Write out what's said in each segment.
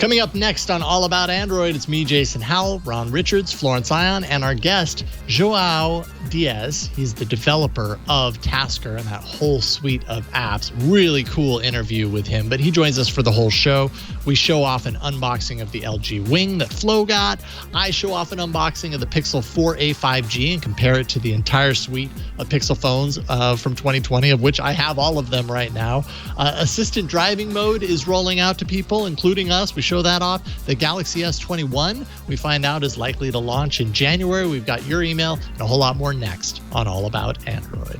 Coming up next on All About Android, it's me, Jason Howell, Ron Richards, Florence Ion, and our guest, João Dias. He's the developer of Tasker and that whole suite of apps. Really cool interview with him, but he joins us for the whole show. We show off an unboxing of the LG Wing that Flo got. I show off an unboxing of the Pixel 4a 5G and compare it to the entire suite of Pixel phones from 2020, of which I have all of them right now. Assistant driving mode is rolling out to people, including us. We show that off. The Galaxy S21, we find out, is likely to launch in January. We've got your email and a whole lot more next on All About Android.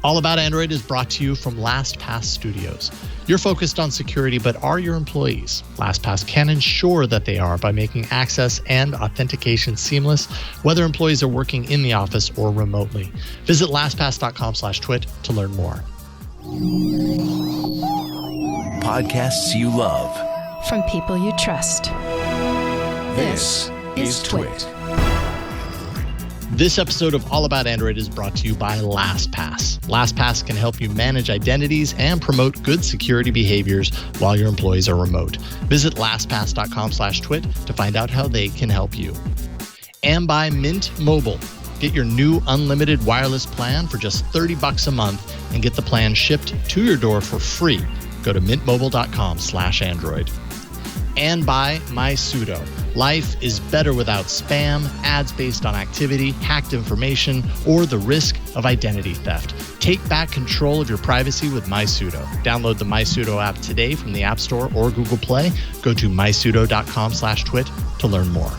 All About Android is brought to you from Lastpass Studios. You're focused on security, but are your employees? Lastpass can ensure that they are by making access and authentication seamless, whether employees are working in the office or remotely. Visit lastpass.com/twit to learn more. Podcasts you love. From people you trust. This is TWiT. This episode of All About Android is brought to you by LastPass. LastPass can help you manage identities and promote good security behaviors while your employees are remote. Visit lastpass.com/twit to find out how they can help you. And by Mint Mobile. Get your new unlimited wireless plan for just $30 a month and get the plan shipped to your door for free. Go to mintmobile.com/Android. And by MySudo. Life is better without spam, ads based on activity, hacked information, or the risk of identity theft. Take back control of your privacy with MySudo. Download the MySudo app today from the App Store or Google Play. Go to mysudo.com/twit to learn more.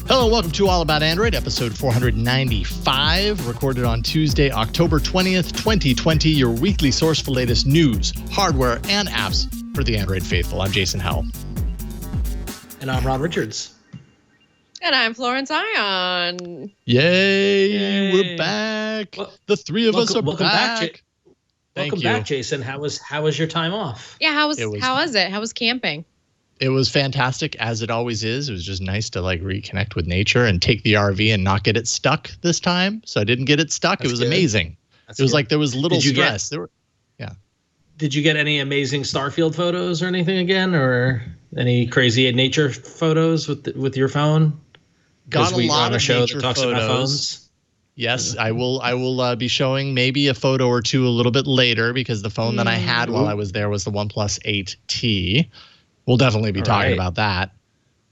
Hello, welcome to All About Android, episode 495, recorded on Tuesday, October 20th, 2020, your weekly source for latest news, hardware, and apps for the Android faithful. I'm Jason Howell. And I'm Ron Richards. And I'm Florence Ion. Yay, we're back. The three of us are back. Welcome back, Jason. How was your time off? Yeah, how was it? How was camping? It was fantastic, as it always is. It was just nice to reconnect with nature and take the RV and not get it stuck this time. So I didn't get it stuck. It was amazing. It was like there was little stress. Did you get any amazing Starfield photos or anything again, or any crazy nature photos with your phone? Got a lot of show nature that talks photos. about phones. Yes, I will be showing maybe a photo or two a little bit later, because the phone that I had while I was there was the OnePlus 8T. We'll definitely be talking about that.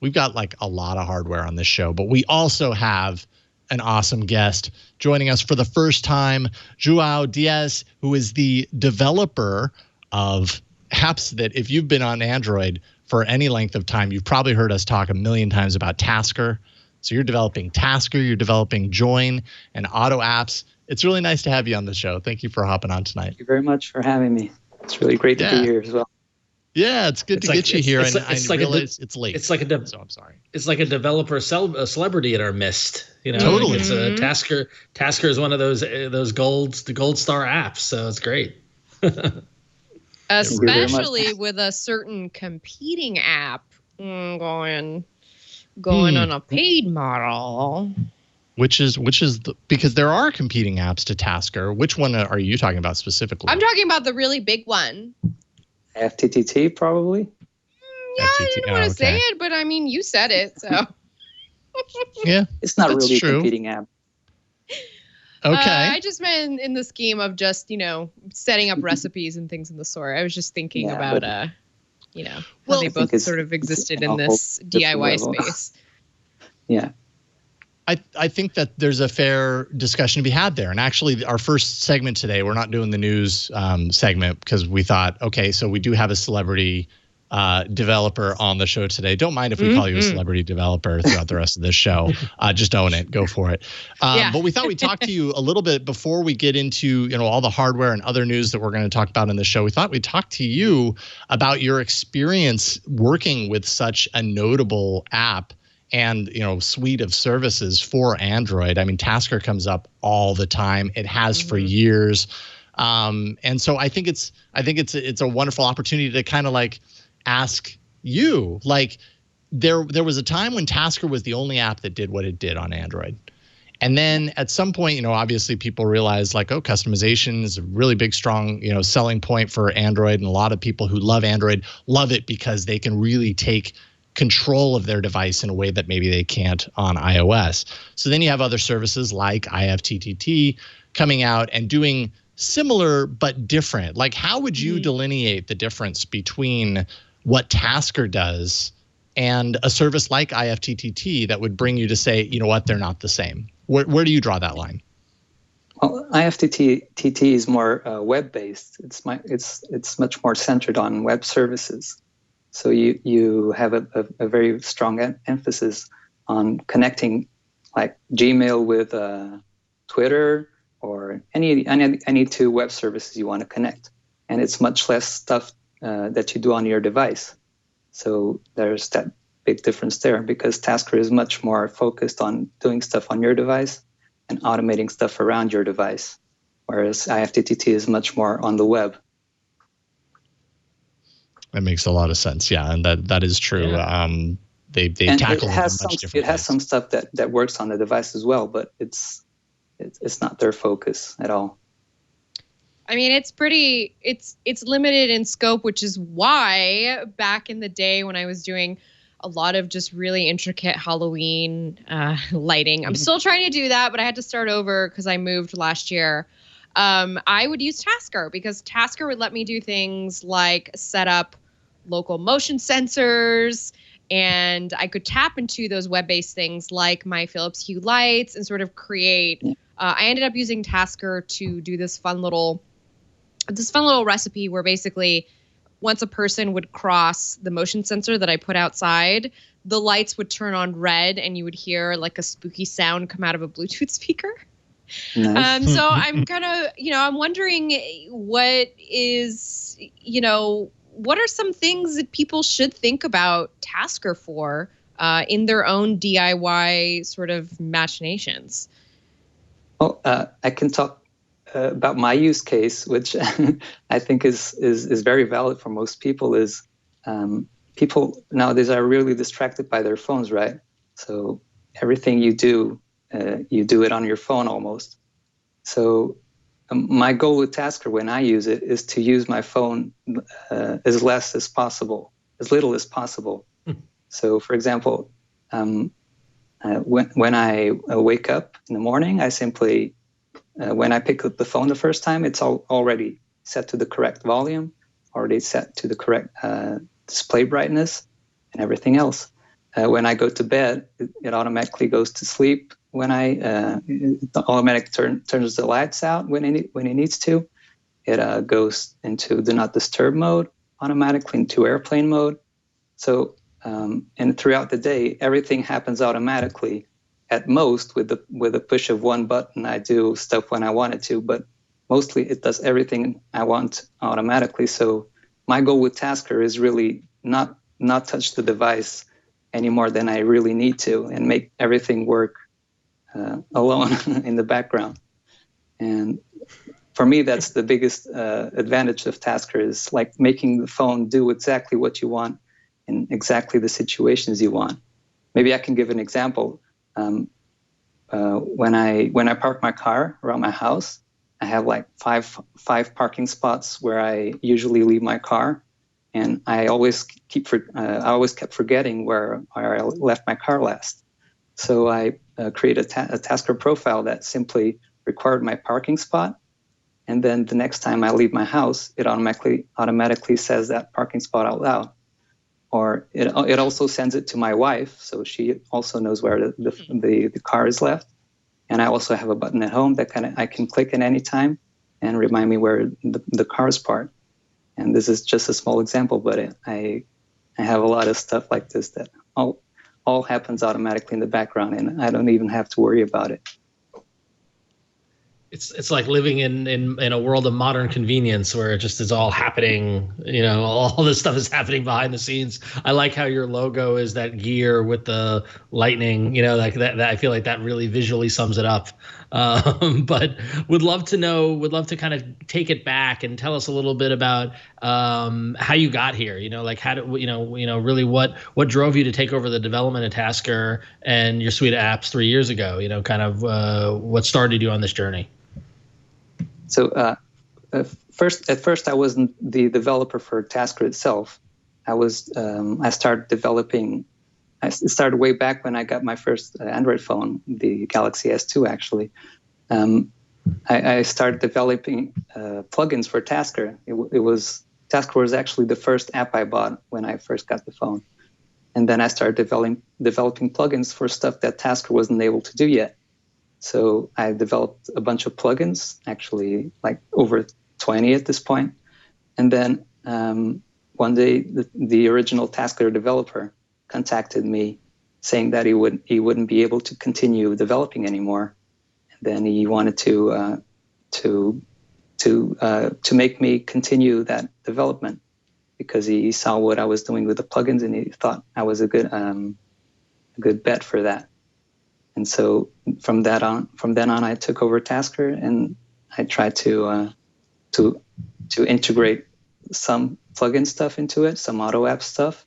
We've got a lot of hardware on this show, but we also have an awesome guest joining us for the first time, João Dias, who is the developer of apps that, if you've been on Android for any length of time, you've probably heard us talk a million times about Tasker. So you're developing Tasker, you're developing Join and Auto apps. It's really nice to have you on the show. Thank you for hopping on tonight. Thank you very much for having me. It's really great to be here as well. Yeah, it's good to get you here. I realize it's late. It's like so I'm sorry. It's like a developer, a celebrity in our midst. You know, totally. It's a Tasker. Tasker is one of those gold star apps, so it's great. Especially with a certain competing app going on a paid model. Which is because there are competing apps to Tasker. Which one are you talking about specifically? I'm talking about the really big one. FTTT, probably. Yeah, I didn't want to say it, but I mean, you said it, so. Yeah, it's not really a competing app. Okay. I just meant in the scheme of just, setting up recipes and things in the sort. I was just thinking about, how they both sort of existed in this DIY space. Yeah. I think that there's a fair discussion to be had there. And actually, our first segment today, we're not doing the news segment because we thought, okay, so we do have a celebrity developer on the show today. Don't mind if we call you a celebrity developer throughout the rest of this show. Just own it. Go for it. But we thought we'd talk to you a little bit before we get into all the hardware and other news that we're going to talk about in the show. We thought we'd talk to you about your experience working with such a notable app and suite of services for Android. I mean, Tasker comes up all the time. It has for years, and so I think it's a wonderful opportunity to kind of ask you. There was a time when Tasker was the only app that did what it did on Android, And then at some point, obviously people realize like, oh, customization is a really big, strong, selling point for Android. And a lot of people who love Android love it because they can really take control of their device in a way that maybe they can't on iOS. So then you have other services like IFTTT coming out and doing similar but different. Like, how would you delineate the difference between what Tasker does and a service like IFTTT that would bring you to say, you know what, they're not the same? Where do you draw that line? Well, IFTTT is more web-based. It's much more centered on web services. So you have a very strong emphasis on connecting, like Gmail with Twitter or any two web services you want to connect, and it's much less stuff that you do on your device. So there's that big difference there, because Tasker is much more focused on doing stuff on your device and automating stuff around your device, whereas IFTTT is much more on the web. That makes a lot of sense. Yeah, and that is true. Yeah. They tackle it much different. It has some stuff that works on the device as well, but it's not their focus at all. I mean, it's limited in scope, which is why back in the day when I was doing a lot of just really intricate Halloween lighting, I'm still trying to do that, but I had to start over because I moved last year. I would use Tasker because Tasker would let me do things like set up local motion sensors, and I could tap into those web-based things like my Philips Hue lights and sort of create. I ended up using Tasker to do this fun little recipe where basically once a person would cross the motion sensor that I put outside, the lights would turn on red and you would hear like a spooky sound come out of a Bluetooth speaker. Nice. So I'm kind of, I'm wondering what are some things that people should think about Tasker for in their own DIY sort of machinations? Well, I can talk about my use case, which I think is very valid for most people. Is people nowadays are really distracted by their phones, right? So everything you do it on your phone almost. So my goal with Tasker when I use it is to use my phone as little as possible. So, for example, when I wake up in the morning, I simply, when I pick up the phone the first time, it's already set to the correct volume, already set to the correct display brightness and everything else. When I go to bed, it automatically goes to sleep. When it automatically turns the lights out when it needs to. It goes into do not disturb mode automatically, into airplane mode. So and throughout the day, everything happens automatically. At most, with the push of one button, I do stuff when I want it to, but mostly it does everything I want automatically. So my goal with Tasker is really not touch the device any more than I really need to, and make everything work alone in the background. And for me, that's the biggest advantage of Tasker, is like making the phone do exactly what you want in exactly the situations you want. Maybe I can give an example. When I park my car around my house, I have like five parking spots where I usually leave my car, and I always kept forgetting where I left my car last. So I created a Tasker profile that simply required my parking spot, and then the next time I leave my house, it automatically says that parking spot out loud. Or it also sends it to my wife, so she also knows where the car is left. And I also have a button at home that I can click at any time and remind me where the car is parked. And this is just a small example, but I have a lot of stuff like this that all happens automatically in the background, and I don't even have to worry about it. It's like living in a world of modern convenience where it just is all happening. All this stuff is happening behind the scenes. I like how your logo is that gear with the lightning. Like that I feel like that really visually sums it up. But would love to kind of take it back and tell us a little bit about how you got here. Like how did really what drove you to take over the development of Tasker and your suite of apps 3 years ago. Kind of what started you on this journey. So at first I wasn't the developer for Tasker itself. I started way back when I got my first Android phone, the Galaxy S2 actually. I started developing plugins for Tasker. Tasker was actually the first app I bought when I first got the phone. And then I started developing plugins for stuff that Tasker wasn't able to do yet. So I developed a bunch of plugins, actually like over 20 at this point. And then one day the original Tasker developer contacted me saying that he wouldn't be able to continue developing anymore. And then he wanted to make me continue that development because he saw what I was doing with the plugins and he thought I was a good bet for that. And so from then on, I took over Tasker and I tried to integrate some plugin stuff into it, some auto app stuff,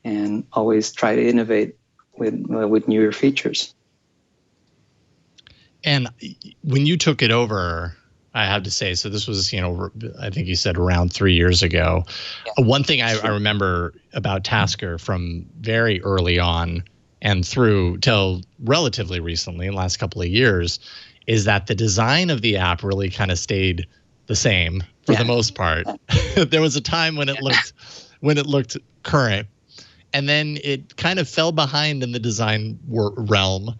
and always try to innovate with newer features. And when you took it over, I have to say, so this was, I think you said around 3 years ago. Yeah. One thing I remember about Tasker from very early on and through till relatively recently, in the last couple of years, is that the design of the app really kind of stayed the same for the most part. There was a time when it looked current, and then it kind of fell behind in the design realm.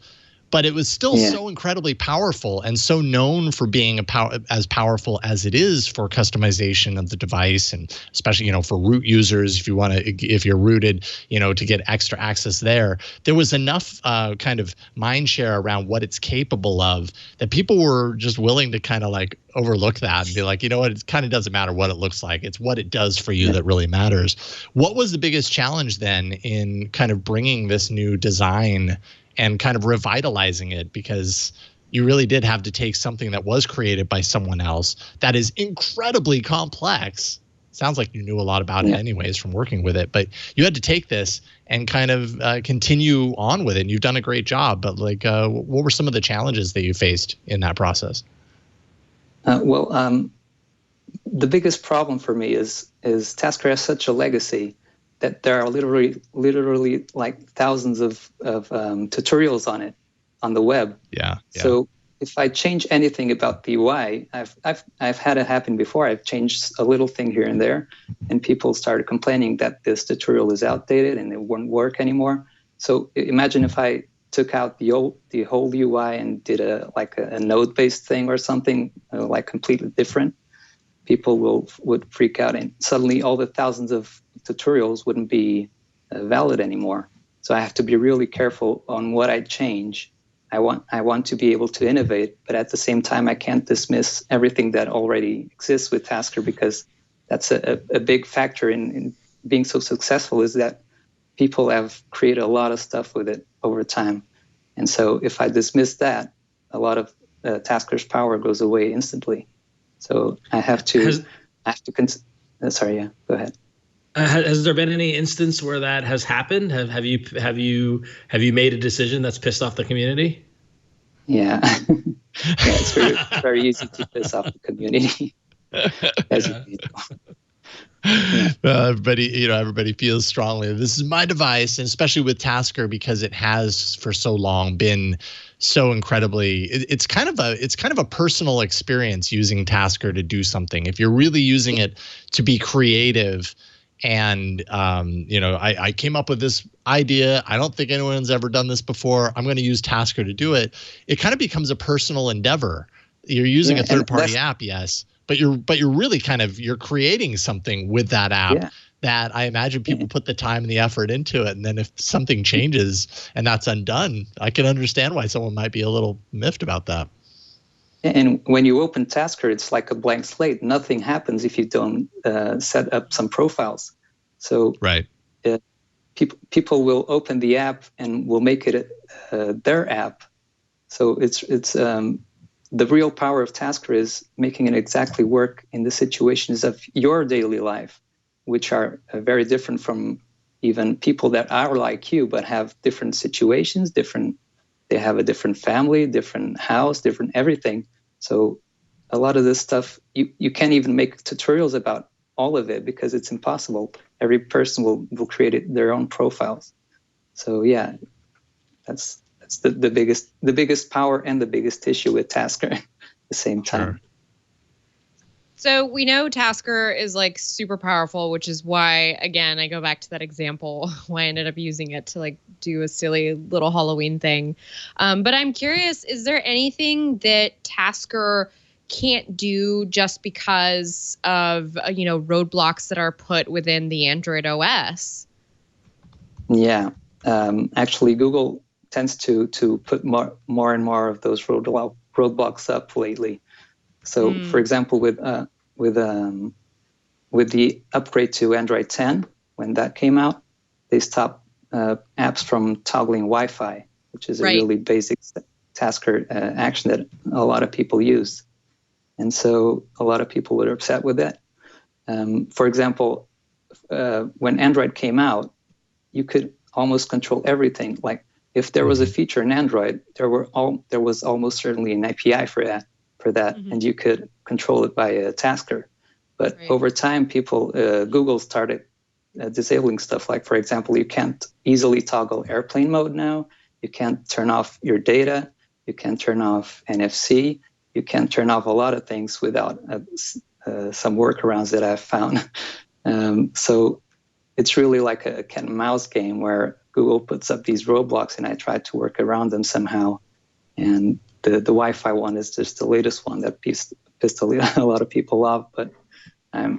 But it was still so incredibly powerful and so known for being as powerful as it is for customization of the device, and especially for root users, if you're rooted, to get extra access there. There was enough kind of mind share around what it's capable of that people were just willing to kind of like overlook that and be like, what, it kind of doesn't matter what it looks like. It's what it does for you that really matters. What was the biggest challenge then in kind of bringing this new design and kind of revitalizing it? Because you really did have to take something that was created by someone else that is incredibly complex. Sounds like you knew a lot about it anyways from working with it, but you had to take this and kind of continue on with it. And you've done a great job, but what were some of the challenges that you faced in that process? The biggest problem for me is Tasker has such a legacy that there are literally like thousands of tutorials on it on the web. Yeah. So if I change anything about the UI, I've had it happen before. I've changed a little thing here and there, and people started complaining that this tutorial is outdated and it won't work anymore. So imagine if I took out the whole UI and did a node-based thing or something like completely different. People would freak out, and suddenly all the thousands of tutorials wouldn't be valid anymore. So I have to be really careful on what I change. I want to be able to innovate, but at the same time, I can't dismiss everything that already exists with Tasker, because that's a big factor in being so successful, is that people have created a lot of stuff with it over time. And so if I dismiss that, a lot of Tasker's power goes away instantly. So I have to sorry, go ahead. Has there been any instance where that has happened? Have you made a decision that's pissed off the community? Yeah, it's very easy to piss off the community. As you know. Everybody feels strongly. This is my device, and especially with Tasker, because it has for so long been so incredibly. It's kind of a personal experience using Tasker to do something. If you're really using it to be creative, and I came up with this idea. I don't think anyone's ever done this before. I'm going to use Tasker to do it. It kind of becomes a personal endeavor. You're using a third-party app, yes. But you're really you're creating something with that app that I imagine people put the time and the effort into it. And then if something changes and that's undone, I can understand why someone might be a little miffed about that. And when you open Tasker, it's like a blank slate. Nothing happens if you don't set up some profiles. So people will open the app and will make it their app. So it's the real power of Tasker is making it exactly work in the situations of your daily life, which are very different from even people that are like you, but have different situations, they have a different family, different house, different everything. So a lot of this stuff, you can't even make tutorials about all of it because it's impossible. Every person will create their own profiles. So yeah, that's the biggest power and the biggest issue with Tasker at the same time. Sure. So we know Tasker is like super powerful, which is why, again, I go back to that example why I ended up using it to like do a silly little Halloween thing. But I'm curious, is there anything that Tasker can't do just because of, roadblocks that are put within the Android OS? Yeah, actually, Google tends to put more and more of those roadblocks up lately. So, for example, with the upgrade to Android 10, when that came out, they stopped apps from toggling Wi-Fi, which is a really basic Tasker action that a lot of people use. And so a lot of people were upset with that. For example, when Android came out, you could almost control everything. Like if there was a feature in Android, there was almost certainly an API for that, and you could control it by a Tasker. But over time, Google started disabling stuff. Like, for example, you can't easily toggle airplane mode now. You can't turn off your data. You can't turn off NFC. You can't turn off a lot of things without some workarounds that I've found. So it's really like a cat and mouse game where Google puts up these roadblocks and I try to work around them somehow. And the Wi-Fi one is just the latest one that pissed a lot of people off. But I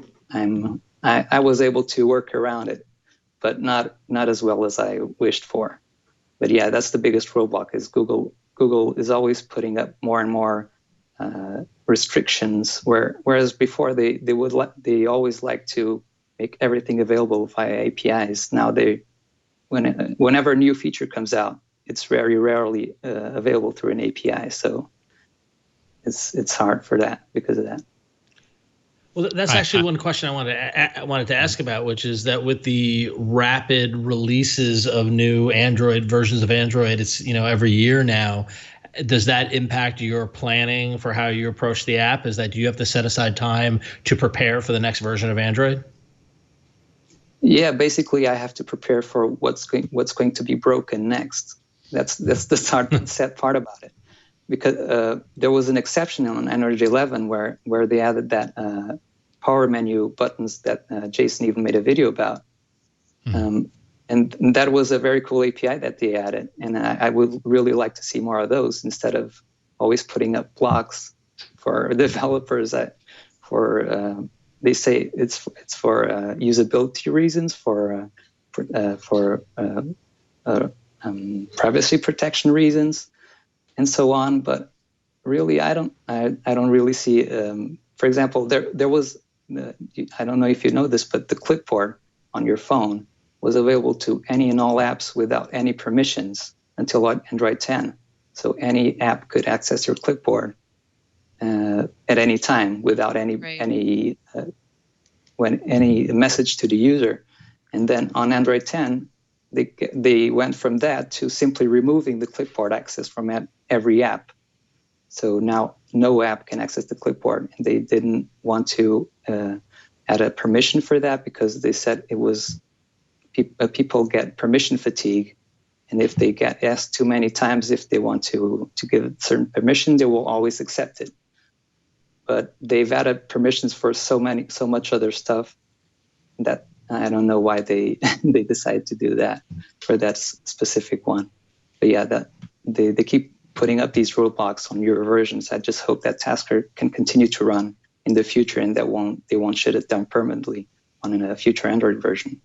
was able to work around it, but not as well as I wished for. But yeah, that's the biggest roadblock is Google is always putting up more and more restrictions, whereas before they always like to make everything available via APIs. Now whenever a new feature comes out, it's very rarely available through an API. So it's hard for that because of that. Well, that's actually one question I wanted to ask about, which is that with the rapid releases of new Android versions of Android, it's every year now. Does that impact your planning for how you approach the app? Is that do you have to set aside time to prepare for the next version of Android? Yeah, basically, I have to prepare for what's going to be broken next. That's the sad part about it, because there was an exception on Android 11 where they added that power menu buttons that Jason even made a video about. And that was a very cool API that they added. And I would really like to see more of those instead of always putting up blocks for developers. They say it's for usability reasons, for privacy protection reasons, and so on. But really, I don't really see. For example, there was I don't know if you know this, but the clipboard on your phone was available to any and all apps without any permissions until Android 10. So any app could access your clipboard at any time without any message to the user. And then on Android 10, they went from that to simply removing the clipboard access from every app. So now no app can access the clipboard. And they didn't want to add a permission for that because they said it was people get permission fatigue, and if they get asked too many times if they want to give certain permission, they will always accept it. But they've added permissions for so much other stuff that I don't know why they decided to do that for that specific one. But yeah, that they keep putting up these roadblocks on newer versions. I just hope that Tasker can continue to run in the future and they won't shut it down permanently on a future Android version.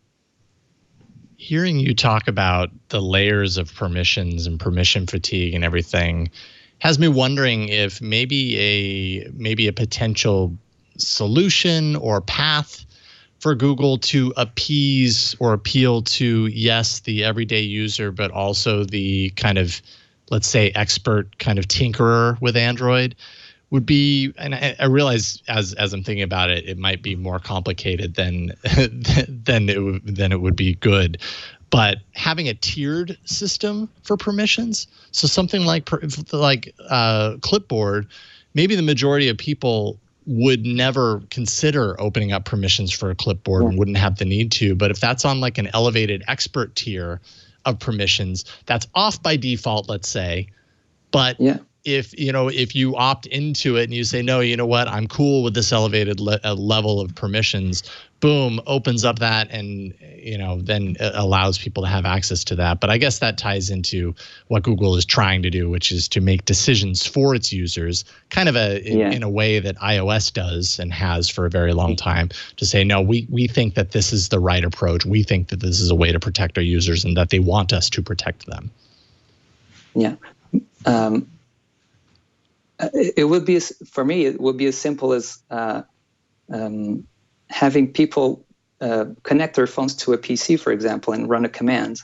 Hearing you talk about the layers of permissions and permission fatigue and everything has me wondering if maybe a potential solution or path for Google to appease or appeal to, yes, the everyday user, but also the kind of let's say, expert kind of tinkerer with Android would be, and I realize as I'm thinking about it, it might be more complicated than it would be good. But having a tiered system for permissions, so something like Clipboard, maybe the majority of people would never consider opening up permissions for a Clipboard and wouldn't have the need to. But if that's on like an elevated expert tier of permissions, that's off by default, let's say. But if you opt into it and you say, no, you know what, I'm cool with this elevated level of permissions, boom, opens up that, and then it allows people to have access to that. But I guess that ties into what Google is trying to do, which is to make decisions for its users, kind of in a way that iOS does and has for a very long time, to say, no, we think that this is the right approach. We think that this is a way to protect our users and that they want us to protect them. Yeah. It would be, for me, it would be as simple as having people connect their phones to a PC, for example, and run a command,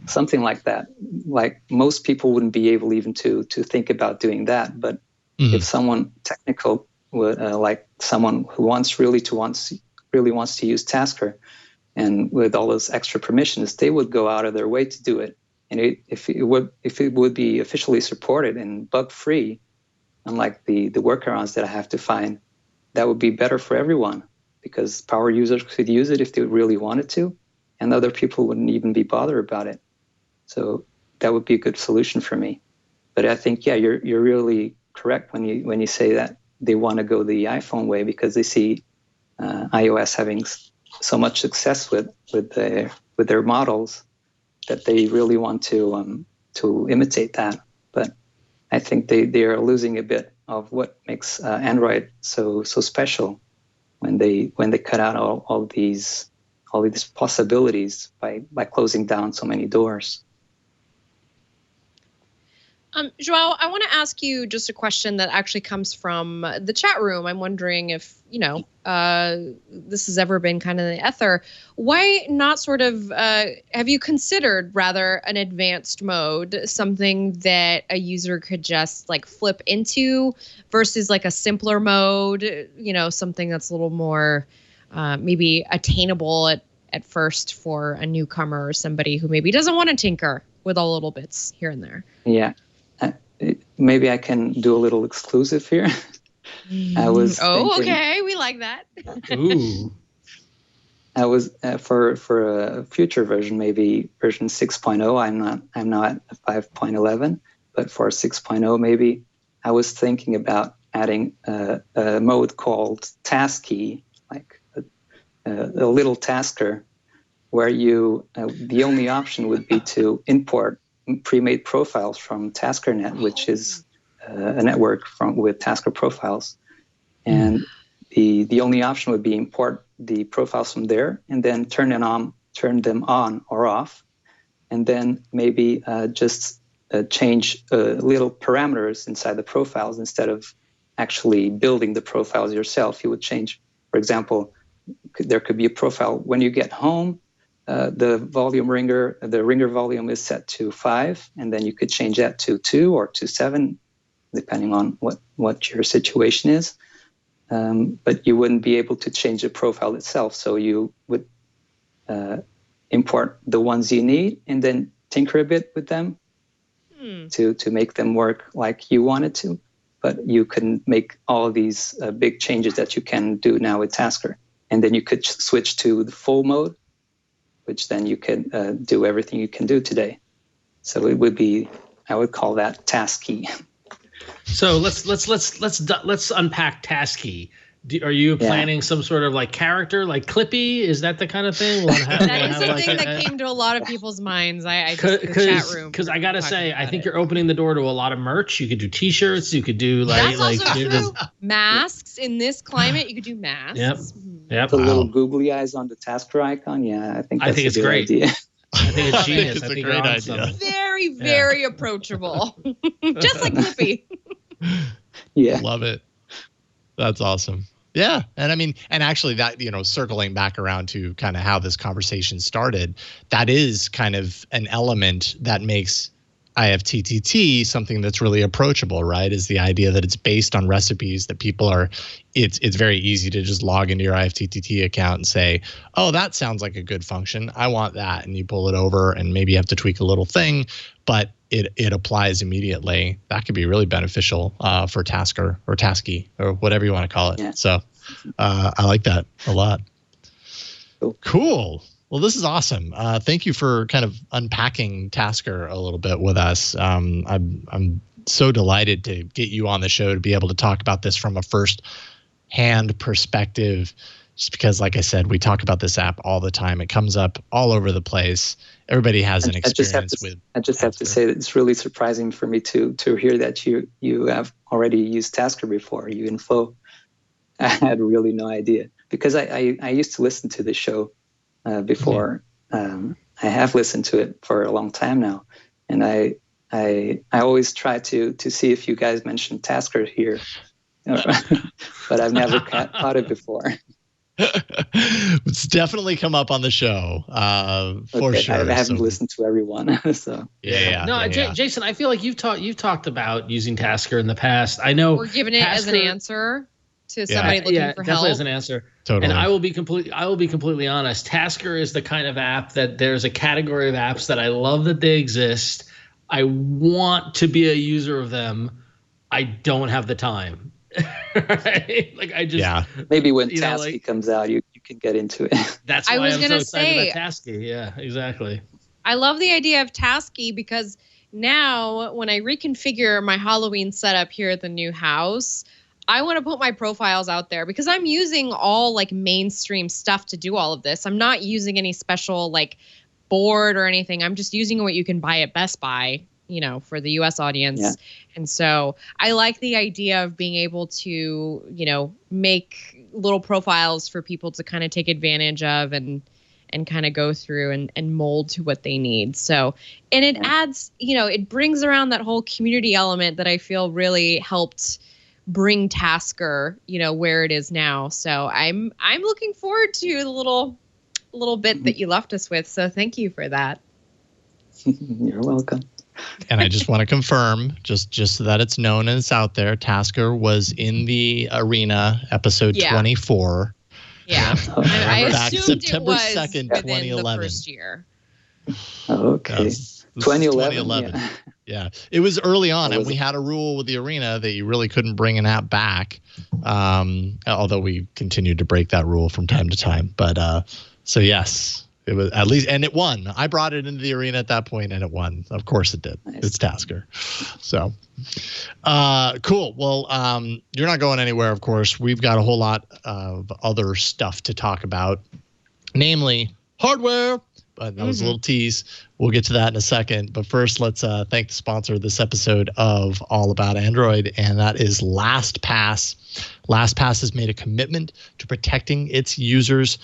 something like that. Like most people wouldn't be able even to think about doing that. But if someone technical would, like someone who really wants to use Tasker, and with all those extra permissions, they would go out of their way to do it. And if it would be officially supported and bug-free, unlike the workarounds that I have to find, that would be better for everyone, because power users could use it if they really wanted to, and other people wouldn't even be bothered about it. So that would be a good solution for me. But I think, you're really correct when you say that they want to go the iPhone way, because they see iOS having so much success with their models that they really want to imitate that. But I think they are losing a bit of what makes Android so special when they cut out all these possibilities by closing down so many doors. João, I want to ask you just a question that actually comes from the chat room. I'm wondering if, this has ever been kind of the ether. Why not sort of, have you considered rather an advanced mode, something that a user could just like flip into versus like a simpler mode, something that's a little more maybe attainable at first for a newcomer or somebody who maybe doesn't want to tinker with all little bits here and there? Yeah. Maybe I can do a little exclusive here. I was thinking, okay, we like that. Ooh. I was for a future version, maybe version 6.0. I'm not at 5.11, but for 6.0 maybe, I was thinking about adding a mode called Tasky, like a little tasker, where the only option would be to import pre-made profiles from TaskerNet, which is a network with Tasker profiles, and the only option would be import the profiles from there and then turn them on or off, and then maybe just change little parameters inside the profiles instead of actually building the profiles yourself. You would change, for example, there could be a profile when you get home. The ringer volume is set to 5, and then you could change that to 2 or to 7, depending on what your situation is. But you wouldn't be able to change the profile itself. So you would import the ones you need and then tinker a bit with them to make them work like you wanted to. But you couldn't make all of these big changes that you can do now with Tasker. And then you could switch to the full mode, which then you can do everything you can do today. So it would be, I would call that Tasky. So let's unpack Tasky. Are you planning some sort of like character, like Clippy? Is that the kind of thing? That is the thing that came to a lot of people's minds. I just in the chat room. Because I gotta say, I think you're opening the door to a lot of merch. You could do T-shirts. You could do that's also true. Masks in this climate. You could do masks. Yep. The little googly eyes on the Tasker icon. Yeah, I think it's a great idea. I think it's genius. It's a great idea. Very, very approachable. Just like Clippy. Yeah. Love it. That's awesome. Yeah. And I mean, and actually that, circling back around to kind of how this conversation started, that is kind of an element that makes IFTTT something that's really approachable, right? Is the idea that it's based on recipes that people are, it's very easy to just log into your IFTTT account and say, oh, that sounds like a good function. I want that. And you pull it over and maybe you have to tweak a little thing, but it applies immediately. That could be really beneficial for Tasker or Tasky or whatever you want to call it. Yeah. So I like that a lot. Cool. Well, this is awesome. Thank you for kind of unpacking Tasker a little bit with us. I'm so delighted to get you on the show to be able to talk about this from a first-hand perspective, just because, like I said, we talk about this app all the time. It comes up all over the place. Everybody has an experience with. I just have to say that it's really surprising for me to hear that you have already used Tasker before. You info. I had really no idea, because I used to listen to the show before. I have listened to it for a long time now, and I always try to see if you guys mentioned Tasker here, but I've never caught it before. It's definitely come up on the show for sure. I haven't listened to everyone, so Jason, I feel like you've talked about using Tasker in the past. I know we're giving it as an answer to somebody looking for help. Definitely as an answer. Totally. And I will be completely honest. Tasker is the kind of app that there's a category of apps that I love that they exist. I want to be a user of them. I don't have the time. Right? Like I just maybe when Tasky comes out, you can get into it. That's why I'm so excited about Tasky. Yeah, exactly. I love the idea of Tasky because now when I reconfigure my Halloween setup here at the new house, I want to put my profiles out there because I'm using all like mainstream stuff to do all of this. I'm not using any special like board or anything. I'm just using what you can buy at Best Buy, for the US audience. Yeah. And so I like the idea of being able to, make little profiles for people to kind of take advantage of and kind of go through and mold to what they need. So, and it adds, it brings around that whole community element that I feel really helped bring Tasker, where it is now. So I'm looking forward to the little bit that you left us with. So thank you for that. You're welcome. And I just want to confirm, just so that it's known and it's out there, Tasker was in the arena episode 24. Yeah. I assumed September it was 2nd, 2011. The first year. Okay. 2011. Yeah. It was early on, and we had a rule with the arena that you really couldn't bring an app back, although we continued to break that rule from time to time. But so, yes, it was at least, and it won. I brought it into the arena at that point, and it won. Of course it did. Nice. It's Tasker. So, cool. Well, you're not going anywhere, of course. We've got a whole lot of other stuff to talk about, namely hardware. But that was a little tease. We'll get to that in a second. But first, let's thank the sponsor of this episode of All About Android, and that is Lastpass. Lastpass has made a commitment to protecting its users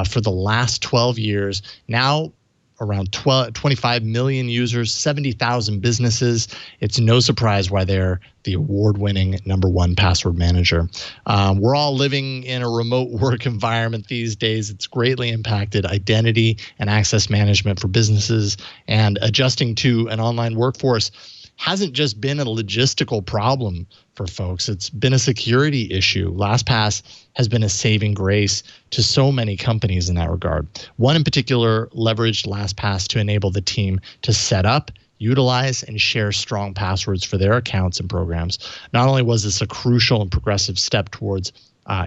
for the last 12 years. Now, around 25 million users, 70,000 businesses. It's no surprise why they're the award-winning #1 password manager. We're all living in a remote work environment these days. It's greatly impacted identity and access management for businesses, and adjusting to an online workforce hasn't just been a logistical problem for folks. It's been a security issue. LastPass has been a saving grace to so many companies in that regard. One in particular leveraged LastPass to enable the team to set up, utilize, and share strong passwords for their accounts and programs. Not only was this a crucial and progressive step towards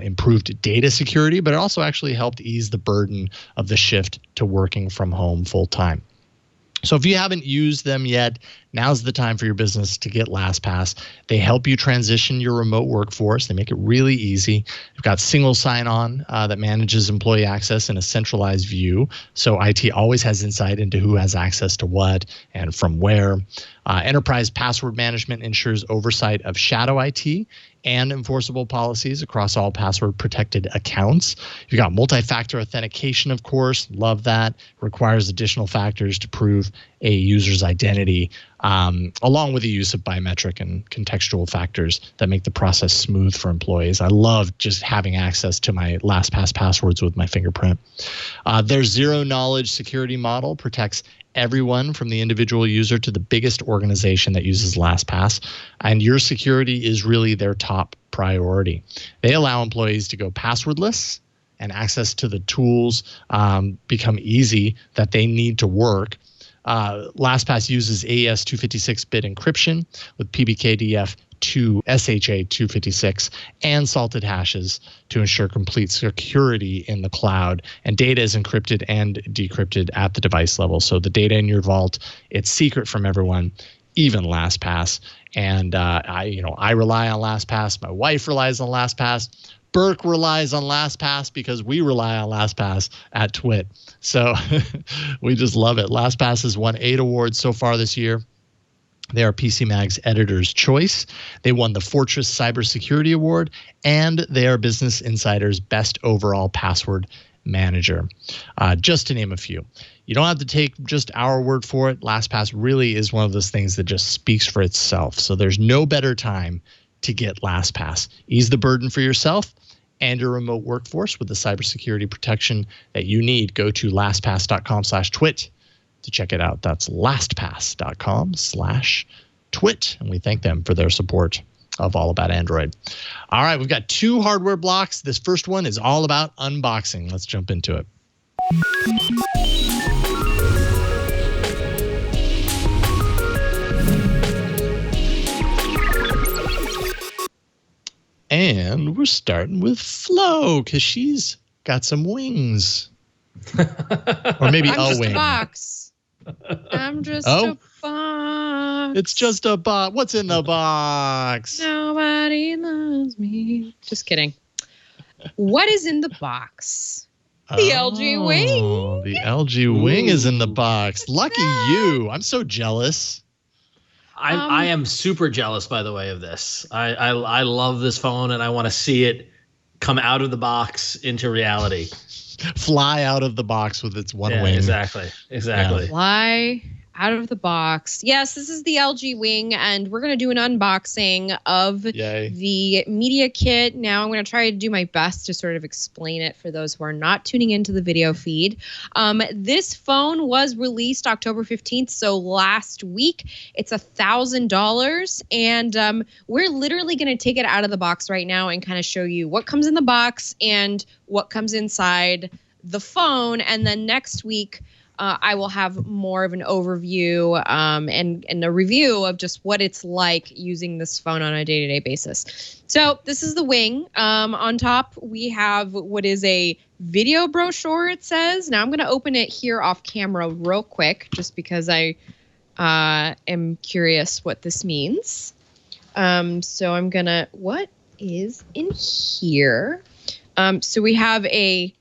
improved data security, but it also actually helped ease the burden of the shift to working from home full time. So if you haven't used them yet, now's the time for your business to get LastPass. They help you transition your remote workforce. They make it really easy. They've got single sign-on that manages employee access in a centralized view. So IT always has insight into who has access to what and from where. Enterprise password management ensures oversight of shadow IT and enforceable policies across all password-protected accounts. You've got multi-factor authentication, of course. Love that. Requires additional factors to prove a user's identity, along with the use of biometric and contextual factors that make the process smooth for employees. I love just having access to my LastPass passwords with my fingerprint. Their zero-knowledge security model protects everyone from the individual user to the biggest organization that uses LastPass, and your security is really their top priority. They allow employees to go passwordless, and access to the tools become easy that they need to work. LastPass uses AES 256-bit encryption with PBKDF to SHA 256 and salted hashes to ensure complete security in the cloud. And data is encrypted and decrypted at the device level. So the data in your vault, it's secret from everyone, even LastPass. And I rely on LastPass. My wife relies on LastPass. Burke relies on LastPass because we rely on LastPass at TWiT. So we just love it. LastPass has won 8 awards so far this year. They are PC Mag's Editor's Choice. They won the Fortress Cybersecurity Award, and they are Business Insider's Best Overall Password Manager, just to name a few. You don't have to take just our word for it. LastPass really is one of those things that just speaks for itself. So there's no better time to get LastPass. Ease the burden for yourself and your remote workforce with the cybersecurity protection that you need. Go to lastpass.com/twit to check it out. That's lastpass.com/twit. And we thank them for their support of All About Android. All right, we've got 2 hardware blocks. This first one is all about unboxing. Let's jump into it. And we're starting with Flo because she's got some wings. Or maybe I'm a just wing. a box. I'm just a box. It's just a box. What's in the box? Nobody loves me. Just kidding. What is in the box? The LG wing. The LG wing is in the box. Lucky you. I'm so jealous. I am super jealous, by the way, of this. I love this phone, and I want to see it come out of the box into reality. Fly out of the box with its one wing. Exactly. Yeah. Fly out of the box. Yes, this is the LG wing, and we're going to do an unboxing of the media kit. Now I'm going to try to do my best to sort of explain it for those who are not tuning into the video feed. This phone was released October 15th, so last week. It's $1,000, and we're literally going to take it out of the box right now and kind of show you what comes in the box and what comes inside the phone, and then next week I will have more of an overview and a review of just what it's like using this phone on a day-to-day basis. So this is the wing. On top, we have what is a video brochure, it says. Now I'm going to open it here off camera real quick just because I am curious what this means. So I'm going to, what is in here? So we have a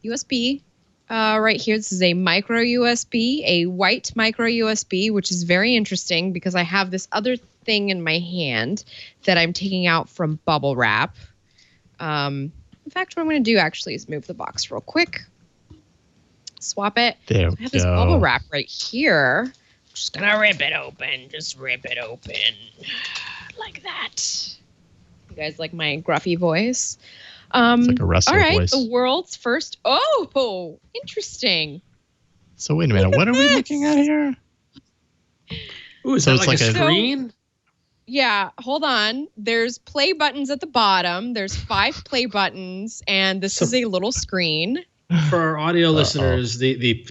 USB right here. This is a micro USB, a white micro USB, which is very interesting because I have this other thing in my hand that I'm taking out from bubble wrap. In fact, what I'm going to do actually is move the box real quick. Swap it. There we I have this bubble wrap right here. I'm just going to rip it open. Just rip it open. Like that. You guys like my gruffy voice? It's like a wrestler all right, voice. the world's first. Oh, interesting. So wait a minute. What are we looking at here? Ooh, is So that it's like a like a- screen? Yeah, hold on. There's play buttons at the bottom. There's 5 play buttons, and this is a little screen. For our audio listeners, the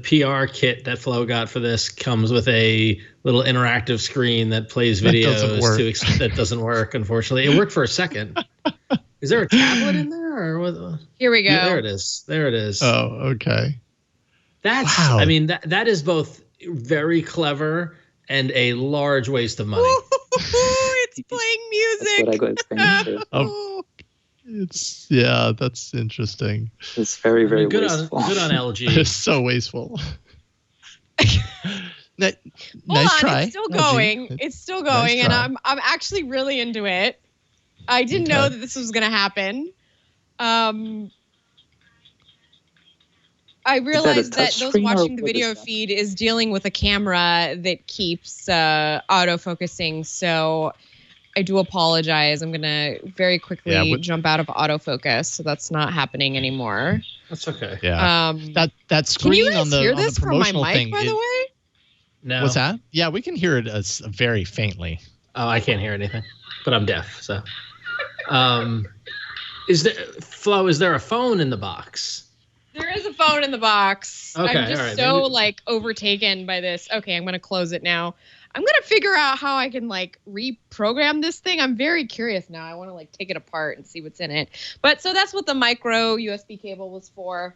PR kit that Flo got for this comes with a little interactive screen that plays videos. That doesn't work, unfortunately. It worked for a second. Is there a tablet in there, or what? Here we go. Yeah, there it is. There it is. Oh, okay. That's. Wow. I mean, that is both very clever and a large waste of money. It's playing music. That's what I got explaining to. That's interesting. It's very, very good wasteful. Good on LG. It's so wasteful. Nice Hold on, try. it's still LG. going. It's still going, Nice and try. I'm actually really into it. I didn't know that this was going to happen. I realized that those touchscreen, watching or the what video is that? feed is dealing with a camera that keeps autofocusing. So I do apologize. I'm gonna very quickly jump out of autofocus, so that's not happening anymore. That's okay. Yeah. That screen on the promotional thing. By the way? No. What's that? Yeah, we can hear it very faintly. Oh, I can't hear anything, but I'm deaf. So, is there a phone in the box? There is a phone in the box. Okay, I'm just overtaken by this. Okay, I'm gonna close it now. I'm gonna figure out how I can reprogram this thing. I'm very curious now. I want to take it apart and see what's in it. But so that's what the micro USB cable was for.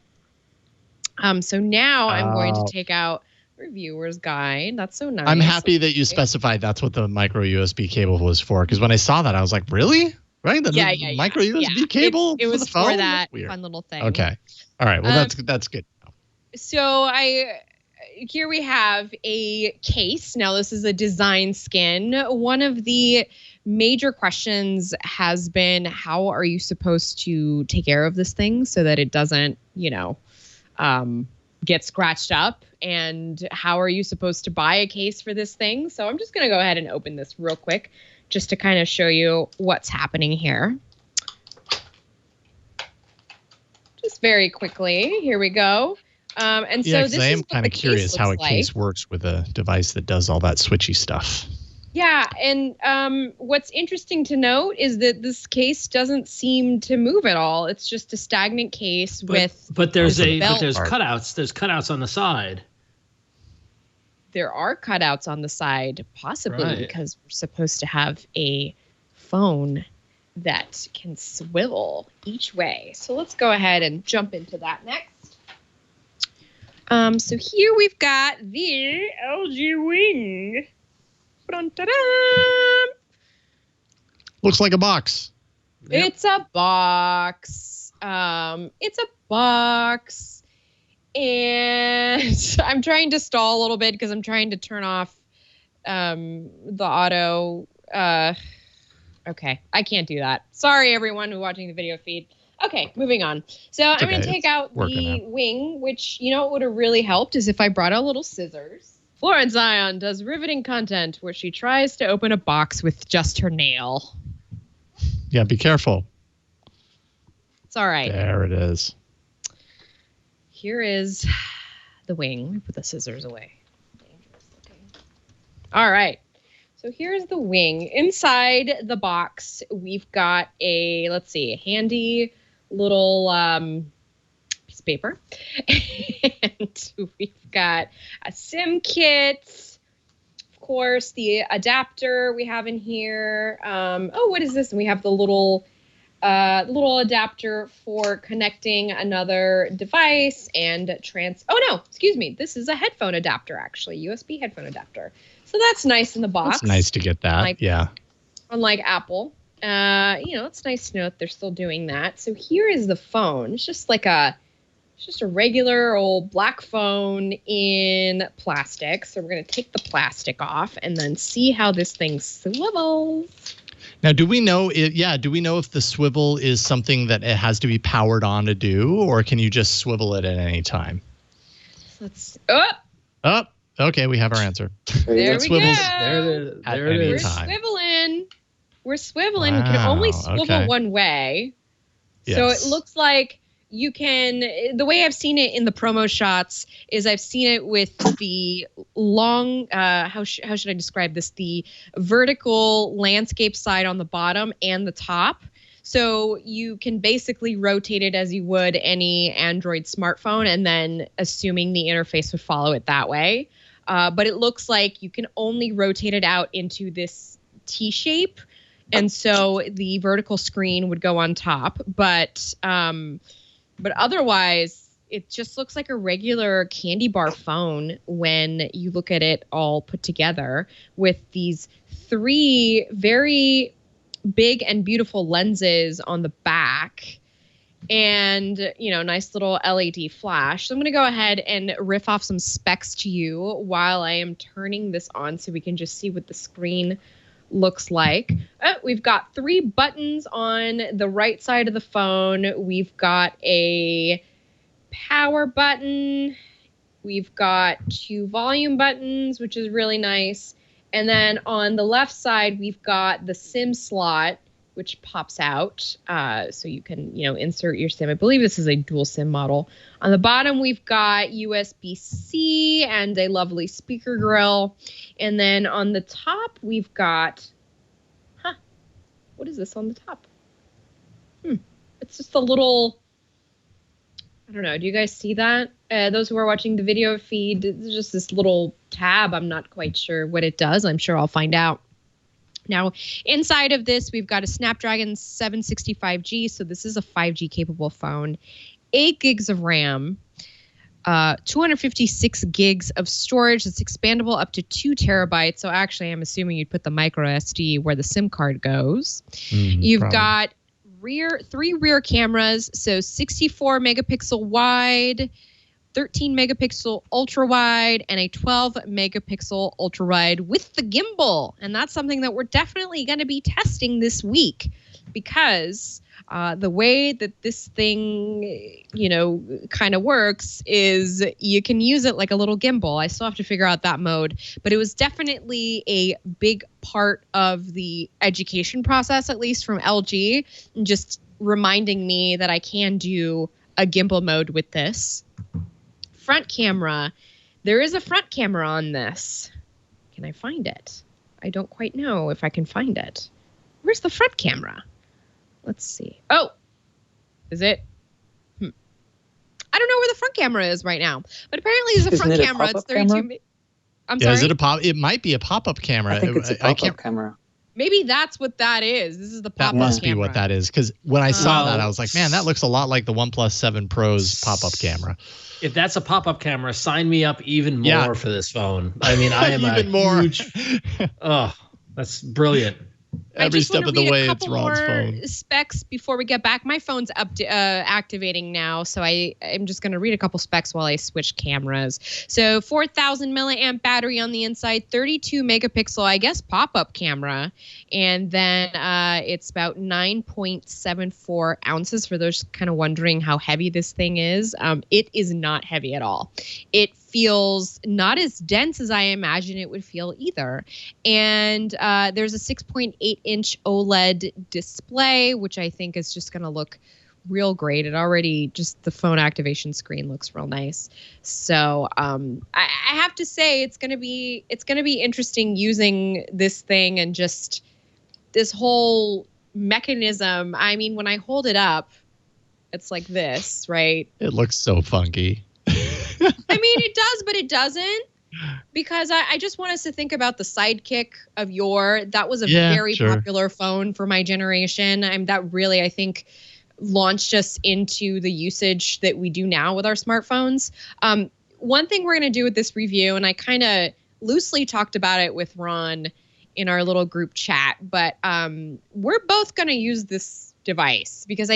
So now I'm going to take out reviewer's guide. That's so nice. I'm happy that you specified that's what the micro USB cable was for, because when I saw that, I was like, really? Right? The micro USB cable? It was for that Weird. fun little thing. Okay. All right. Well, that's good. So here we have a case. Now, this is a design skin. One of the major questions has been, how are you supposed to take care of this thing so that it doesn't, get scratched up? And how are you supposed to buy a case for this thing? So I'm just going to go ahead and open this real quick just to kind of show you what's happening here. Just very quickly. Here we go. And so this I am is kind of curious how a case works with a device that does all that switchy stuff. Yeah, and what's interesting to note is that this case doesn't seem to move at all. It's just a stagnant case but there's cutouts. There's cutouts on the side. There are cutouts on the side, possibly because we're supposed to have a phone that can swivel each way. So let's go ahead and jump into that next. So here we've got the LG Wing. Dun-dun-dun. Looks like a box. Yep. It's a box. It's a box. And I'm trying to stall a little bit because I'm trying to turn off the auto. Okay, I can't do that. Sorry, everyone who's watching the video feed. Okay, moving on. So I'm going to take out the wing, which, what would have really helped is if I brought out little scissors. Florence Ion does riveting content where she tries to open a box with just her nail. Yeah, be careful. It's all right. There it is. Here is the wing. Let me put the scissors away. Dangerous looking. All right. So here's the wing. Inside the box, we've got a handy little piece of paper. And we've got a SIM kit. Of course, the adapter we have in here. What is this? And we have the little adapter for connecting another device and excuse me. This is a headphone adapter, actually. USB headphone adapter. So that's nice in the box. It's nice to get that. Unlike Apple. It's nice to know that they're still doing that. So here is the phone. It's just just a regular old black phone in plastic. So we're going to take the plastic off and then see how this thing swivels. Now, do we know if the swivel is something that it has to be powered on to do, or can you just swivel it at any time? Okay, we have our answer. There we go. There it is. We're swiveling. You can only swivel one way. Yes. So it looks like you can, the way I've seen it in the promo shots is I've seen it with the long, how should I describe this? The vertical landscape side on the bottom and the top. So you can basically rotate it as you would any Android smartphone, and then assuming the interface would follow it that way. But it looks like you can only rotate it out into this T shape. And so the vertical screen would go on top. But otherwise, it just looks like a regular candy bar phone when you look at it all put together with these 3 very big and beautiful lenses on the back and, nice little LED flash. So I'm going to go ahead and riff off some specs to you while I am turning this on so we can just see what the screen looks like. We've got 3 buttons on the right side of the phone. We've got a power button. We've got 2 volume buttons, which is really nice. And then on the left side, we've got the SIM slot, which pops out. So you can, insert your SIM. I believe this is a dual SIM model. On the bottom, we've got USB-C and a lovely speaker grill. And then on the top, we've got, what is this on the top? It's just a little, I don't know. Do you guys see that? Those who are watching the video feed, it's just this little tab. I'm not quite sure what it does. I'm sure I'll find out. Now, inside of this, we've got a Snapdragon 765G. So this is a 5G capable phone, 8 gigs of RAM, 256 gigs of storage. It's expandable up to 2 terabytes. So actually, I'm assuming you'd put the micro SD where the SIM card goes. You've got 3 rear cameras. So 64 megapixel wide, 13 megapixel ultra wide, and a 12 megapixel ultra wide with the gimbal. And that's something that we're definitely going to be testing this week, because the way that this thing, kind of works is you can use it like a little gimbal. I still have to figure out that mode, but it was definitely a big part of the education process, at least from LG, just reminding me that I can do a gimbal mode with this. Front camera. There is a front camera on this. Can I find it? I don't quite know if I can find it. Where's the front camera? Let's see. Oh, is it? I don't know where the front camera is right now, but apparently there's a front camera. It's 32. I'm sorry. Is it it might be a pop-up camera. I think it's a pop-up camera. Maybe that's what that is. This is the pop-up camera. That must be what that is, because when I saw that, I was like, man, that looks a lot like the OnePlus 7 Pro's pop-up camera. If that's a pop-up camera, sign me up even more for this phone. I mean, I am even more. Huge. Oh, that's brilliant. Every step of the way, it's Ron's phone. Specs before we get back. My phone's activating now, so I'm just going to read a couple specs while I switch cameras. So 4,000 milliamp battery on the inside, 32 megapixel, I guess, pop-up camera, and then it's about 9.74 ounces. For those kind of wondering how heavy this thing is, it is not heavy at all. It feels not as dense as I imagine it would feel either. And there's a 6.8-inch OLED display, which I think is just going to look real great. It already, just the phone activation screen looks real nice. So I have to say it's going to be interesting using this thing and just this whole mechanism. I mean, when I hold it up, it's like this, right? It looks so funky. I mean, it does, but it doesn't, because I just want us to think about the Sidekick of yore. That was a very popular phone for my generation. That really, I think, launched us into the usage that we do now with our smartphones. One thing we're going to do with this review, and I kind of loosely talked about it with Ron in our little group chat, but we're both going to use this device because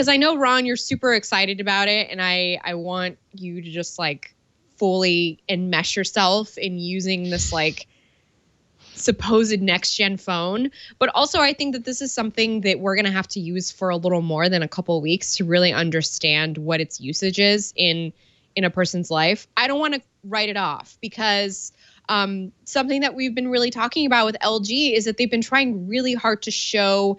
I know, Ron, you're super excited about it, and I want you to just like fully enmesh yourself in using this like supposed next gen phone. But also I think that this is something that we're going to have to use for a little more than a couple of weeks to really understand what its usage is in a person's life. I don't want to write it off, because something that we've been really talking about with LG is that they've been trying really hard to show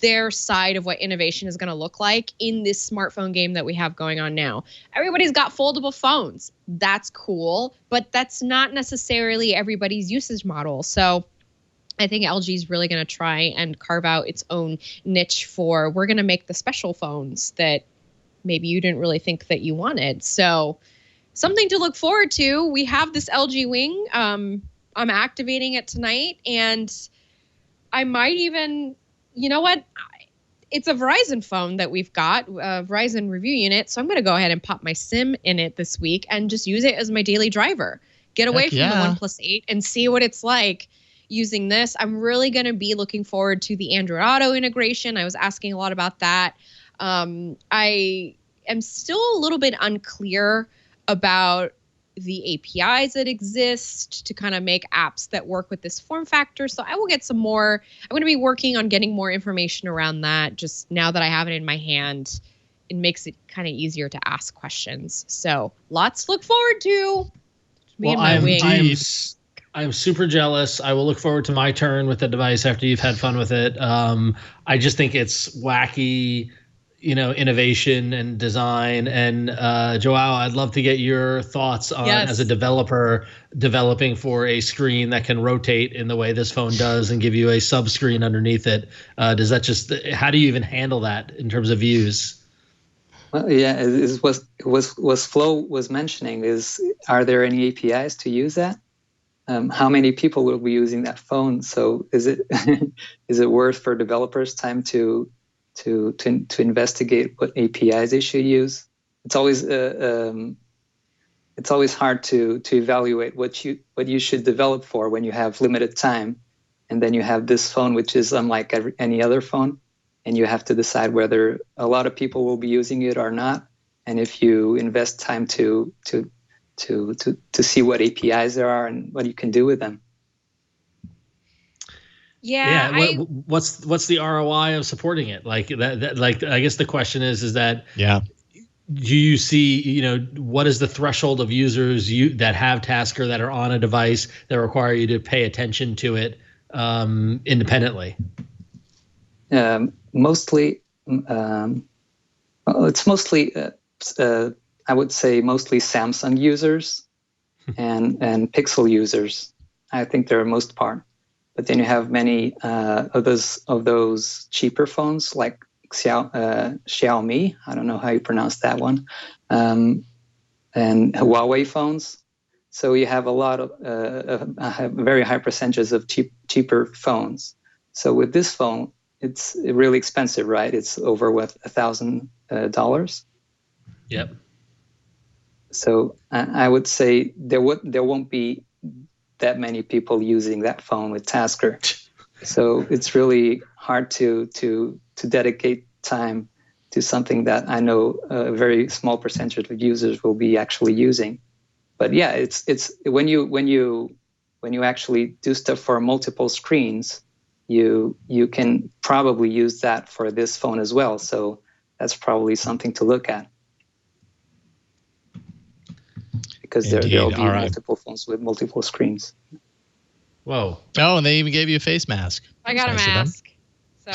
their side of what innovation is going to look like in this smartphone game that we have going on now. Everybody's got foldable phones. That's cool, but that's not necessarily everybody's usage model. So I think LG is really going to try and carve out its own niche for, we're going to make the special phones that maybe you didn't really think that you wanted. So something to look forward to. We have this LG Wing. I'm activating it tonight, and I might even, you know what? It's a Verizon phone that we've got, a Verizon review unit. So I'm going to go ahead and pop my SIM in it this week and just use it as my daily driver. Get away from the OnePlus 8 and see what it's like using this. I'm really going to be looking forward to the Android Auto integration. I was asking a lot about that. I am still a little bit unclear about the APIs that exist to kind of make apps that work with this form factor. So I will get some more. I'm going to be working on getting more information around that. Just now that I have it in my hand, it makes it kind of easier to ask questions. So lots to look forward to. Me and my wing. I'm super jealous. I will look forward to my turn with the device after you've had fun with it. I just think it's wacky, innovation and design. And Joao, I'd love to get your thoughts on, as a developer, developing for a screen that can rotate in the way this phone does and give you a sub screen underneath it. How do you even handle that in terms of views? Well, yeah, it was Flo was mentioning is, are there any APIs to use that? How many people will be using that phone? So is it worth for developers time to investigate what APIs they should use? It's always hard to evaluate what you should develop for when you have limited time, and then you have this phone which is unlike any other phone. And you have to decide whether a lot of people will be using it or not, and if you invest time to see what APIs there are and what you can do with them. Yeah. What's the ROI of supporting it? Like that. Like, I guess the question is that. Yeah. Do you see, what is the threshold of users that have Tasker that are on a device that require you to pay attention to it independently? Mostly, it's mostly, I would say mostly Samsung users and Pixel users. I think they're most part. But then you have many of those cheaper phones like Xiaomi. I don't know how you pronounce that one, and Huawei phones. So you have a lot of a very high percentages of cheaper phones. So with this phone, it's really expensive, right? It's over $1,000. Yep. So I would say there won't be that many people using that phone with Tasker. So it's really hard to dedicate time to something that I know a very small percentage of users will be actually using. But yeah, it's when you actually do stuff for multiple screens, you can probably use that for this phone as well. So that's probably something to look at, because there'll be multiple phones with multiple screens. Whoa! Oh, and they even gave you a face mask. I got a mask. So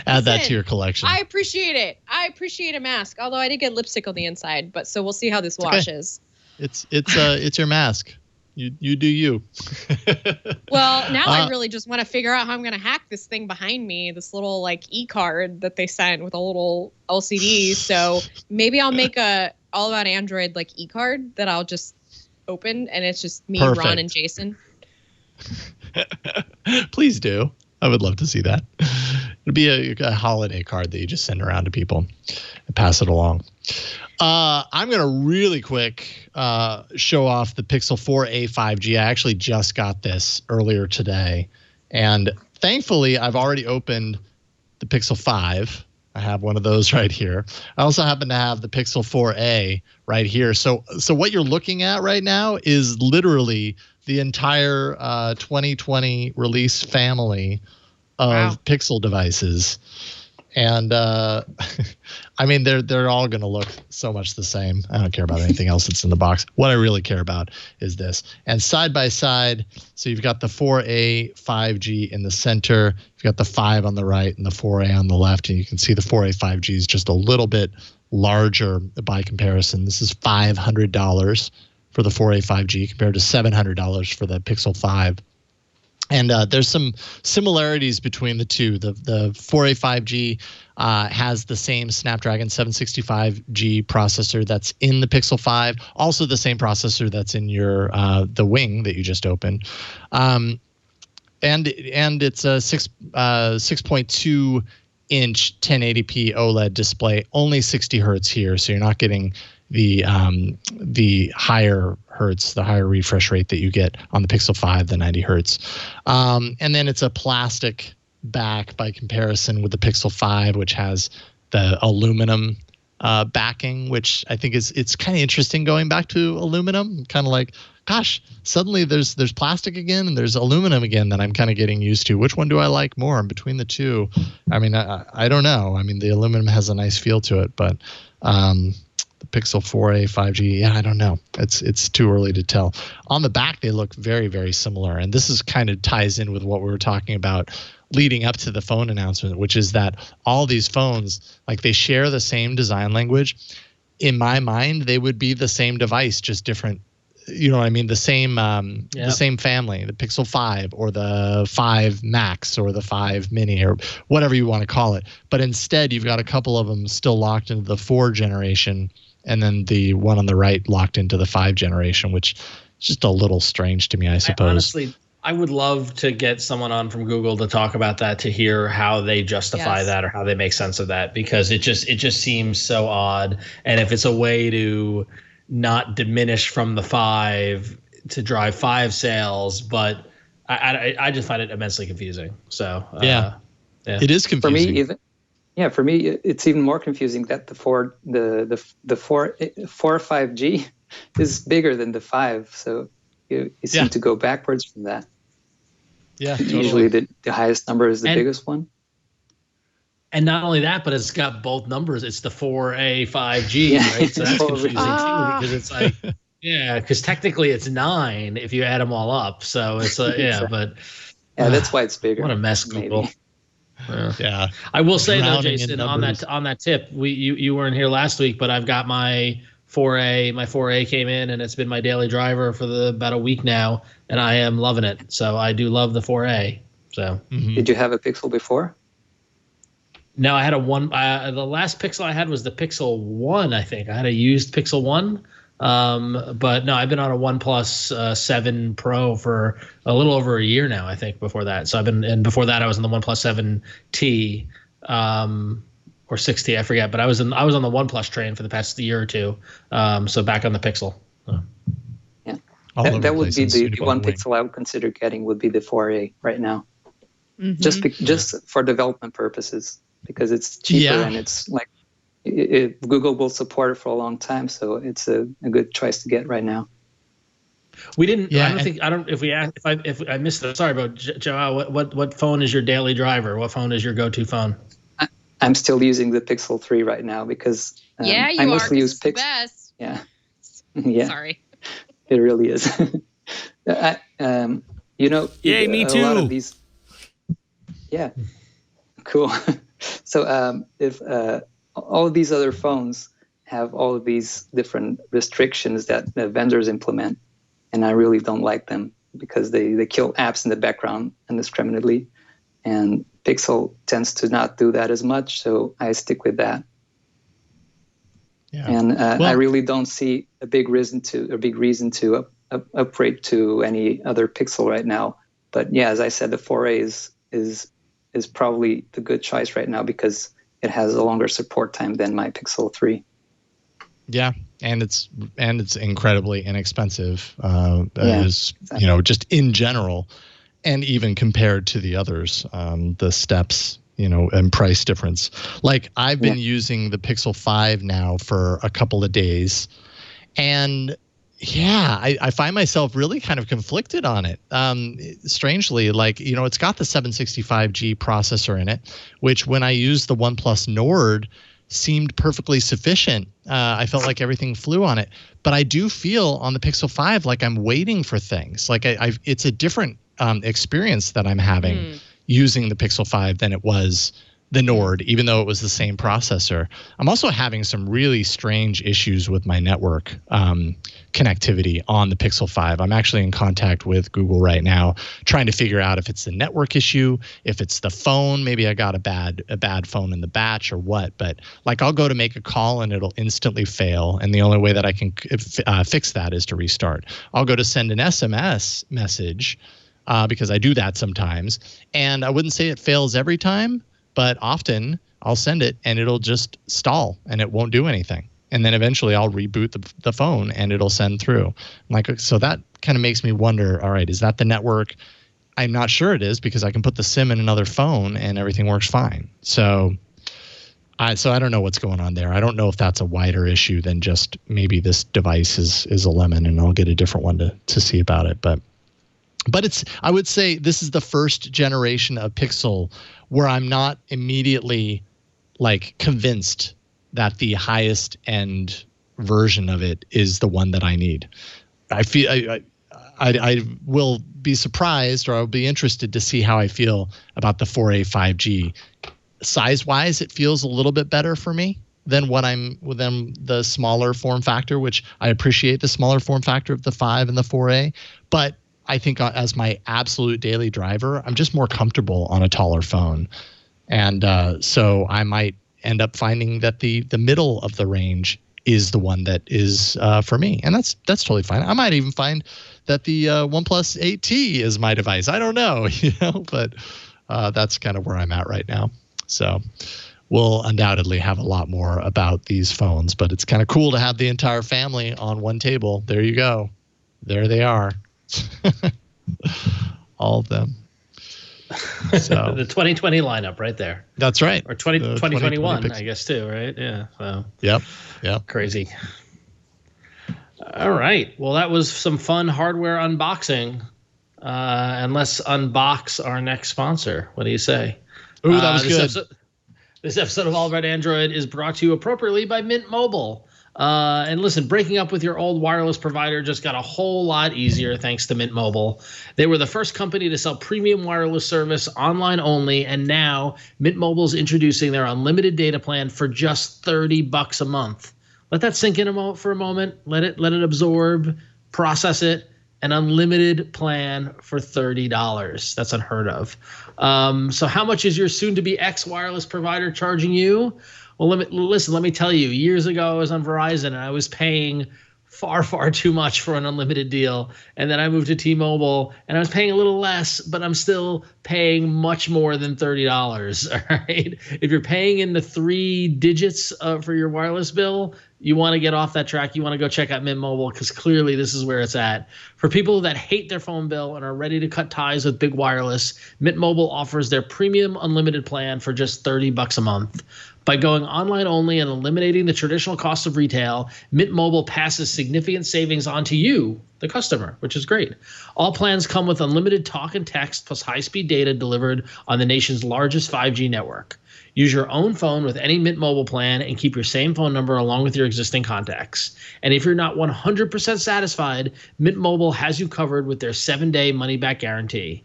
add that to your collection. I appreciate it. I appreciate a mask. Although I did get lipstick on the inside, but so we'll see how this washes. Okay. It's your mask. You do you. Well, now I really just want to figure out how I'm going to hack this thing behind me, this little e-card that they sent with a little LCD. So maybe I'll make a all about Android e-card that I'll just open, and it's just me, Perfect. Ron, and Jason. Please do. I would love to see that. It'd be a holiday card that you just send around to people and pass it along. I'm going to really quick show off the Pixel 4a 5G. I actually just got this earlier today. And thankfully, I've already opened the Pixel 5. I have one of those right here. I also happen to have the Pixel 4a right here. So what you're looking at right now is literally the entire 2020 release family of Pixel devices. And I mean, they're all going to look so much the same. I don't care about anything else that's in the box. What I really care about is this. And side by side, so you've got the 4a 5G in the center, you've got the 5 on the right and the 4a on the left, and you can see the 4a 5G is just a little bit larger by comparison. This is $500 for the 4a 5G compared to $700 for the Pixel 5. And there's some similarities between the two. The 4a 5G has the same Snapdragon 765G processor that's in the Pixel 5, also the same processor that's in your the Wing that you just opened, and it's a 6.2 inch 1080p OLED display, only 60 hertz here, so you're not getting the higher hertz, the higher refresh rate that you get on the Pixel 5, the 90 hertz. And then it's a plastic back by comparison with the Pixel 5, which has the aluminum backing, which I think it's kind of interesting going back to aluminum. Kind of like, gosh, suddenly there's plastic again and there's aluminum again that I'm kind of getting used to. Which one do I like more between the two? I mean, I don't know. I mean, the aluminum has a nice feel to it, but The Pixel 4a 5G. Yeah, I don't know. It's too early to tell. On the back, they look very, very similar. And this is kind of ties in with what we were talking about leading up to the phone announcement, which is that all these phones, like they share the same design language. In my mind, they would be the same device, just different. You know what I mean? The same family, the Pixel 5 or the 5 Max or the 5 Mini or whatever you want to call it. But instead, you've got a couple of them still locked into the 4 generation, and then the one on the right locked into the 5 generation, which is just a little strange to me, I suppose. Honestly, I would love to get someone on from Google to talk about that, to hear how they justify that or how they make sense of that, because it just seems so odd. And if it's a way to not diminish from the 5 to drive 5 sales, but I just find it immensely confusing. So yeah, it is confusing. For me, it's even more confusing that the 4 5G is bigger than the 5. So you seem to go backwards from that. Yeah, totally. Usually the highest number is the biggest one. And not only that, but it's got both numbers. It's the 4A 5G, right? So that's confusing too, because it's like, because technically it's 9 if you add them all up. So it's that's why it's bigger. What a mess, Google. Yeah. I will say though, Jason, on that tip, you weren't here last week, but I've got my 4A. My 4A came in, and it's been my daily driver for about a week now, and I am loving it. So I do love the 4A. So Did you have a Pixel before? No, I had a one. The last Pixel I had was the Pixel 1, I think. I had a used Pixel 1. But no, I've been on a OnePlus 7 Pro for a little over a year now, I think, before that. So and before that I was on the OnePlus 7T, or 6T, I forget. But I was on the OnePlus train for the past year or two. So back on the Pixel. Yeah. That would be the one Pixel I would consider getting would be the 4A right now. Mm-hmm. Just for development purposes, because it's cheaper and it's like Google will support it for a long time, so it's a good choice to get right now. We didn't. Yeah, if I missed it. Sorry, but Joao, what phone is your daily driver? What phone is your go-to phone? I'm still using the Pixel 3 right now because I mostly use Pixel. Best. Yeah, yeah. Sorry, it really is. Yay, me too. A lot of these. Yeah, cool. So if all of these other phones have all of these different restrictions that the vendors implement, and I really don't like them because they kill apps in the background indiscriminately, and Pixel tends to not do that as much, so I stick with that. Yeah. And I really don't see a big reason to upgrade to any other Pixel right now. But yeah, as I said, the 4A is probably the good choice right now because it has a longer support time than my Pixel 3. Yeah, and it's incredibly inexpensive. Exactly. Just in general, and even compared to the others, the steps, and price difference. Like I've been using the Pixel 5 now for a couple of days, and I find myself really kind of conflicted on it. Strangely, it's got the 765G processor in it, which when I used the OnePlus Nord seemed perfectly sufficient. I felt like everything flew on it, but I do feel on the Pixel 5 like I'm waiting for things. Like it's a different experience that I'm having using the Pixel 5 than it was the Nord, even though it was the same processor. I'm also having some really strange issues with my network connectivity on the Pixel 5. I'm actually in contact with Google right now, trying to figure out if it's the network issue, if it's the phone. Maybe I got a bad phone in the batch or what. But I'll go to make a call and it'll instantly fail, and the only way that I can fix that is to restart. I'll go to send an SMS message because I do that sometimes, and I wouldn't say it fails every time, but often I'll send it and it'll just stall and it won't do anything. And then eventually I'll reboot the phone and it'll send through. So that kind of makes me wonder, all right, is that the network? I'm not sure it is because I can put the SIM in another phone and everything works fine. So I don't know what's going on there. I don't know if that's a wider issue than just maybe this device is a lemon and I'll get a different one to see about it. But I would say this is the first generation of Pixel where I'm not immediately convinced that the highest end version of it is the one that I need. I feel I will be surprised, or I'll be interested to see how I feel about the 4A 5G. Size-wise, it feels a little bit better for me than the smaller form factor, which I appreciate the smaller form factor of the 5 and the 4A. But I think as my absolute daily driver, I'm just more comfortable on a taller phone. And so I might end up finding that the middle of the range is the one that is for me. And that's totally fine. I might even find that the OnePlus 8T is my device. I don't know, but that's kind of where I'm at right now. So we'll undoubtedly have a lot more about these phones, but it's kind of cool to have the entire family on one table. There you go. There they are. All of them. So the 2020 lineup right there. That's right. Or 2021, I guess, too, right? Yeah. So Yep. Crazy. All right. Well, that was some fun hardware unboxing. And let's unbox our next sponsor. What do you say? Ooh, that was good. This episode of All About Android is brought to you appropriately by Mint Mobile. And listen, breaking up with your old wireless provider just got a whole lot easier thanks to Mint Mobile. They were the first company to sell premium wireless service online only, and now Mint Mobile's introducing their unlimited data plan for just $30 a month. Let that sink in for a moment. Let it absorb, process it. An unlimited plan for $30. That's unheard of. So how much is your soon-to-be ex-wireless provider charging you? Well, let me tell you, years ago I was on Verizon and I was paying far, far too much for an unlimited deal. And then I moved to T-Mobile and I was paying a little less, but I'm still paying much more than $30. All right. If you're paying in the 3 digits for your wireless bill, you want to get off that track. You want to go check out Mint Mobile because clearly this is where it's at. For people that hate their phone bill and are ready to cut ties with big wireless, Mint Mobile offers their premium unlimited plan for just $30 a month. By going online only and eliminating the traditional cost of retail, Mint Mobile passes significant savings on to you, the customer, which is great. All plans come with unlimited talk and text plus high-speed data delivered on the nation's largest 5G network. Use your own phone with any Mint Mobile plan and keep your same phone number along with your existing contacts. And if you're not 100% satisfied, Mint Mobile has you covered with their 7-day money-back guarantee.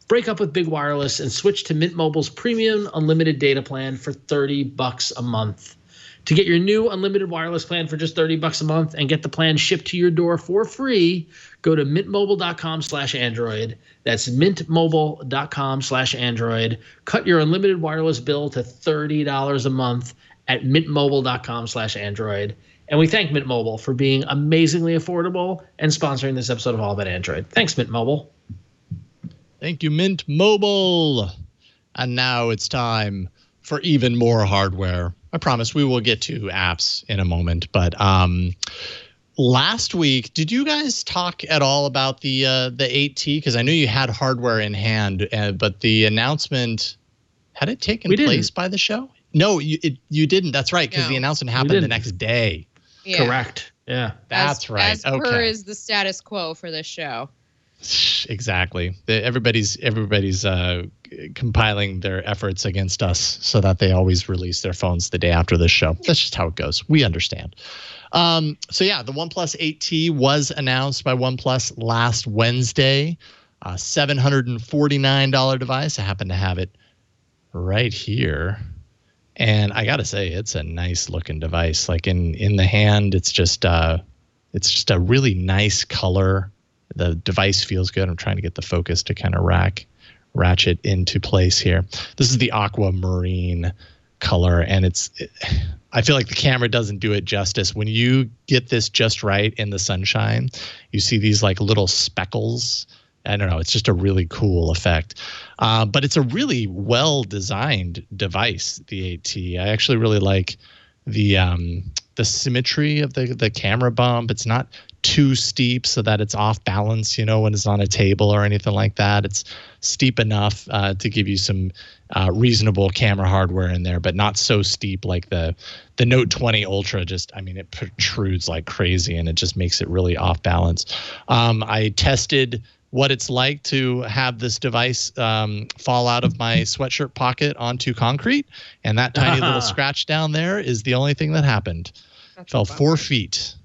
Break up with big wireless and switch to Mint Mobile's premium unlimited data plan for $30 a month. To get your new unlimited wireless plan for just $30 a month and get the plan shipped to your door for free, go to mintmobile.com/Android. That's mintmobile.com/Android. Cut your unlimited wireless bill to $30 a month at mintmobile.com/Android. And we thank Mint Mobile for being amazingly affordable and sponsoring this episode of All About Android. Thanks, Mint Mobile. Thank you, Mint Mobile. And now it's time for even more hardware. I promise we will get to apps in a moment. But last week, did you guys talk at all about the 8T? Because I knew you had hardware in hand, but the announcement, had it taken place by the show? No, you didn't. That's right, because the announcement happened the next day. Yeah. Correct. Yeah. That's right. As per is the status quo for this show. Exactly. Everybody's compiling their efforts against us so that they always release their phones the day after this show. That's just how it goes. We understand. So yeah, the OnePlus 8T was announced by OnePlus last Wednesday. $749 device. I happen to have it right here. And I got to say, it's a nice looking device. Like in the hand, it's just a really nice color. The device feels good. I'm trying to get the focus to kind of ratchet into place here. This is the aquamarine color, and I feel like the camera doesn't do it justice. When you get this just right in the sunshine, you see these like little speckles. I don't know. It's just a really cool effect. But it's a really well-designed device, the 8T. I actually really like the symmetry of the camera bump. It's not too steep so that it's off balance, when it's on a table or anything like that. It's steep enough to give you some reasonable camera hardware in there, but not so steep like the Note 20 Ultra. It protrudes like crazy and it just makes it really off balance. I tested what it's like to have this device fall out of my sweatshirt pocket onto concrete, and that tiny little scratch down there is the only thing that happened. Fell 4 feet.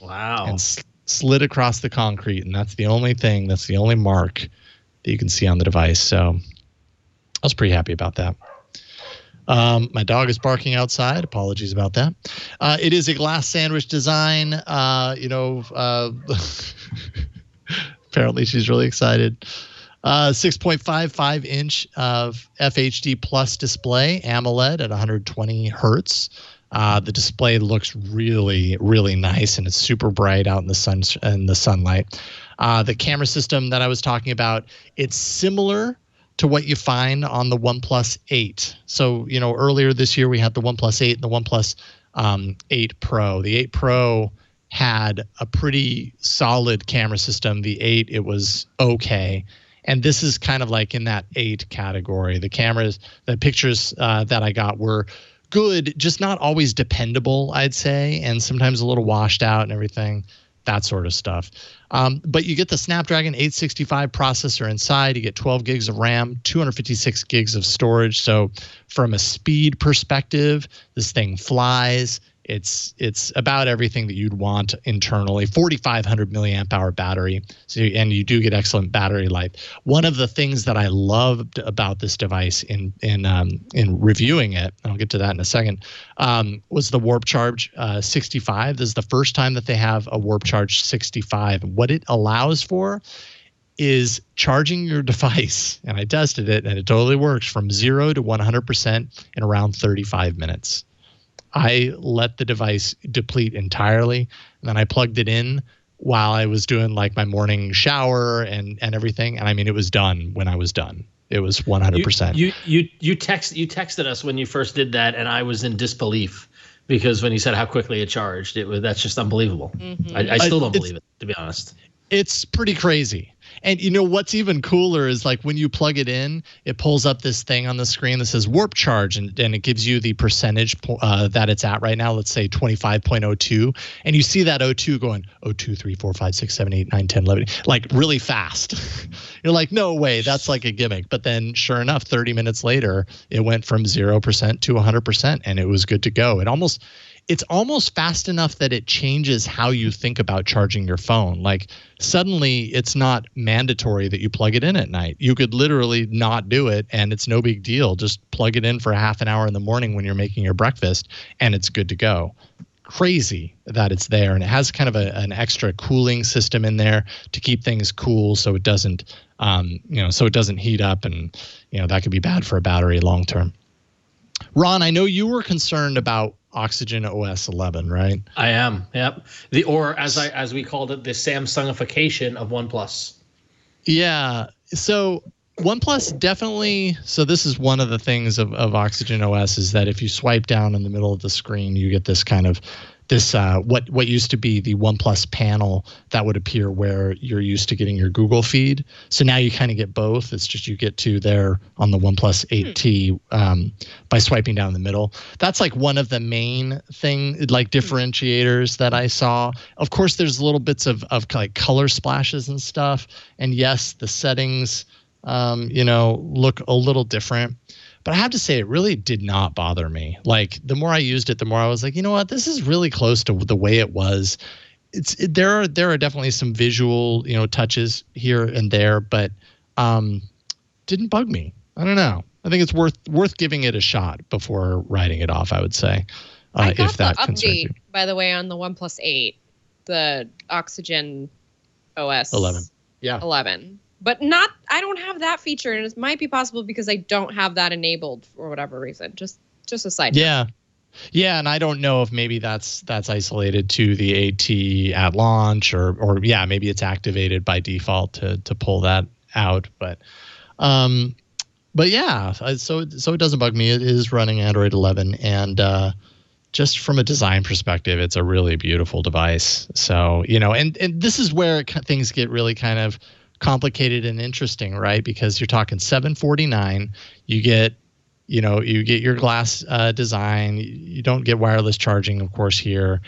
Wow. And slid across the concrete, and that's the only mark that you can see on the device. So I was pretty happy about that. My dog is barking outside. Apologies about that. It is a glass sandwich design. Apparently she's really excited. 6.55 inch of FHD plus display, AMOLED at 120 hertz. The display looks really, really nice, and it's super bright out in the sunlight. The camera system that I was talking about, it's similar to what you find on the OnePlus 8. So, earlier this year we had the OnePlus 8 and the OnePlus 8 Pro. The 8 Pro had a pretty solid camera system. The 8, it was okay. And this is kind of like in that 8 category. The pictures that I got were good, just not always dependable, I'd say, and sometimes a little washed out and everything, that sort of stuff. But you get the Snapdragon 865 processor inside. You get 12 gigs of RAM, 256 gigs of storage. So from a speed perspective, this thing flies. It's about everything that you'd want internally. 4,500 milliamp hour battery, and you do get excellent battery life. One of the things that I loved about this device in reviewing it, and I'll get to that in a second, was the Warp Charge 65. This is the first time that they have a Warp Charge 65. What it allows for is charging your device, and I tested it, and it totally works, from 0 to 100% in around 35 minutes. I let the device deplete entirely, and then I plugged it in while I was doing like my morning shower and everything. And I mean, it was done when I was done. It was 100%. You texted us when you first did that, and I was in disbelief because when you said how quickly it charged, that's just unbelievable. Mm-hmm. I still don't believe it, to be honest. It's pretty crazy. And what's even cooler is like when you plug it in, it pulls up this thing on the screen that says Warp Charge, and it gives you the percentage that it's at right now. Let's say 25.02, and you see that 02 going 02, 3, 4, 5, 6, 7, 8, 9, 10, 11, like really fast. You're like, no way, that's like a gimmick. But then sure enough, 30 minutes later, it went from 0% to 100%, and it was good to go. It's almost fast enough that it changes how you think about charging your phone. Like suddenly it's not mandatory that you plug it in at night. You could literally not do it, and it's no big deal. Just plug it in for half an hour in the morning when you're making your breakfast, and it's good to go. Crazy that it's there. And it has kind of an extra cooling system in there to keep things cool so it doesn't heat up, and that could be bad for a battery long term. Ron, I know you were concerned about Oxygen OS 11, right? I am. Yep. Or as we called it, the Samsungification of OnePlus. Yeah. So OnePlus definitely. So this is one of the things of Oxygen OS is that if you swipe down in the middle of the screen, you get this kind of what used to be the OnePlus panel that would appear where you're used to getting your Google feed. So now you kind of get both. It's just you get to there on the OnePlus 8T by swiping down the middle. That's like one of the main differentiators that I saw. Of course, there's little bits of like color splashes and stuff. And yes, the settings look a little different. But I have to say, it really did not bother me. Like the more I used it, the more I was like, you know what, this is really close to the way it was. There are definitely some visual, touches here and there, but didn't bug me. I don't know. I think it's worth giving it a shot before writing it off, I would say. I got the update, by the way, on the OnePlus 8, the Oxygen OS 11. Yeah. 11. But I don't have that feature, and it might be possible because I don't have that enabled for whatever reason. Just a side note. Yeah, and I don't know if maybe that's isolated to the AT at launch, or maybe it's activated by default to pull that out. But yeah, so it doesn't bug me. It is running Android 11, and just from a design perspective, it's a really beautiful device. So and this is where things get really kind of complicated and interesting, right? Because you're talking $749, you get your glass design. You don't get wireless charging, of course, here.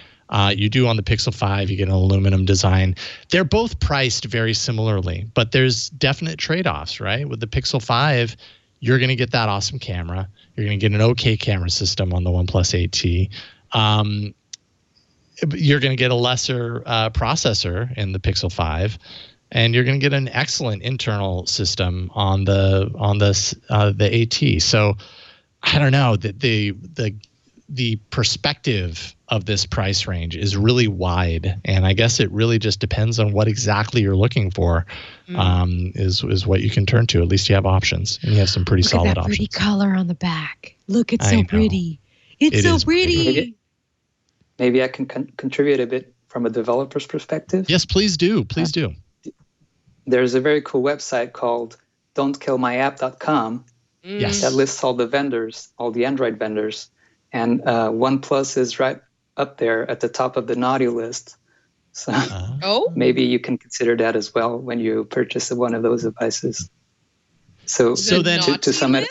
You do on the Pixel 5, you get an aluminum design. They're both priced very similarly, but there's definite trade-offs, right? With the Pixel 5, you're going to get that awesome camera. You're going to get an okay camera system on the OnePlus 8T. you're going to get a lesser processor in the Pixel 5, and you're going to get an excellent internal system on the AT. So I don't know, that the perspective of this price range is really wide, and I guess it really just depends on what exactly you're looking for. Is what you can turn to. At least you have options, and you have some pretty solid options. Pretty color on the back. Look, it's so pretty. It's so pretty. Maybe I can contribute a bit from a developer's perspective. Yes, please do. Please do. There's a very cool website called don'tkillmyapp.com. Yes. That lists all the vendors, all the Android vendors. And OnePlus is right up there at the top of the naughty list. So maybe you can consider that as well when you purchase one of those devices. So then to sum it,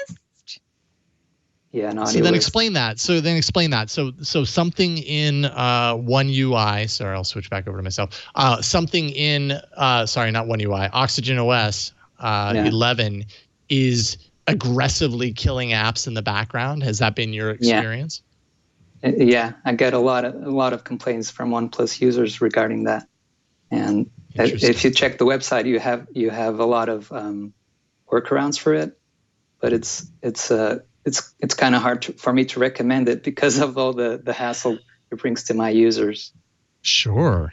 naughty list. Explain that. So something in One UI. Sorry, I'll switch back over to myself. Something in not One UI. Oxygen OS 11 is aggressively killing apps in the background. Has that been your experience? Yeah, I get a lot of complaints from OnePlus users regarding that. And if you check the website, you have a lot of workarounds for it, but it's kind of hard for me to recommend it because of all the hassle it brings to my users. Sure.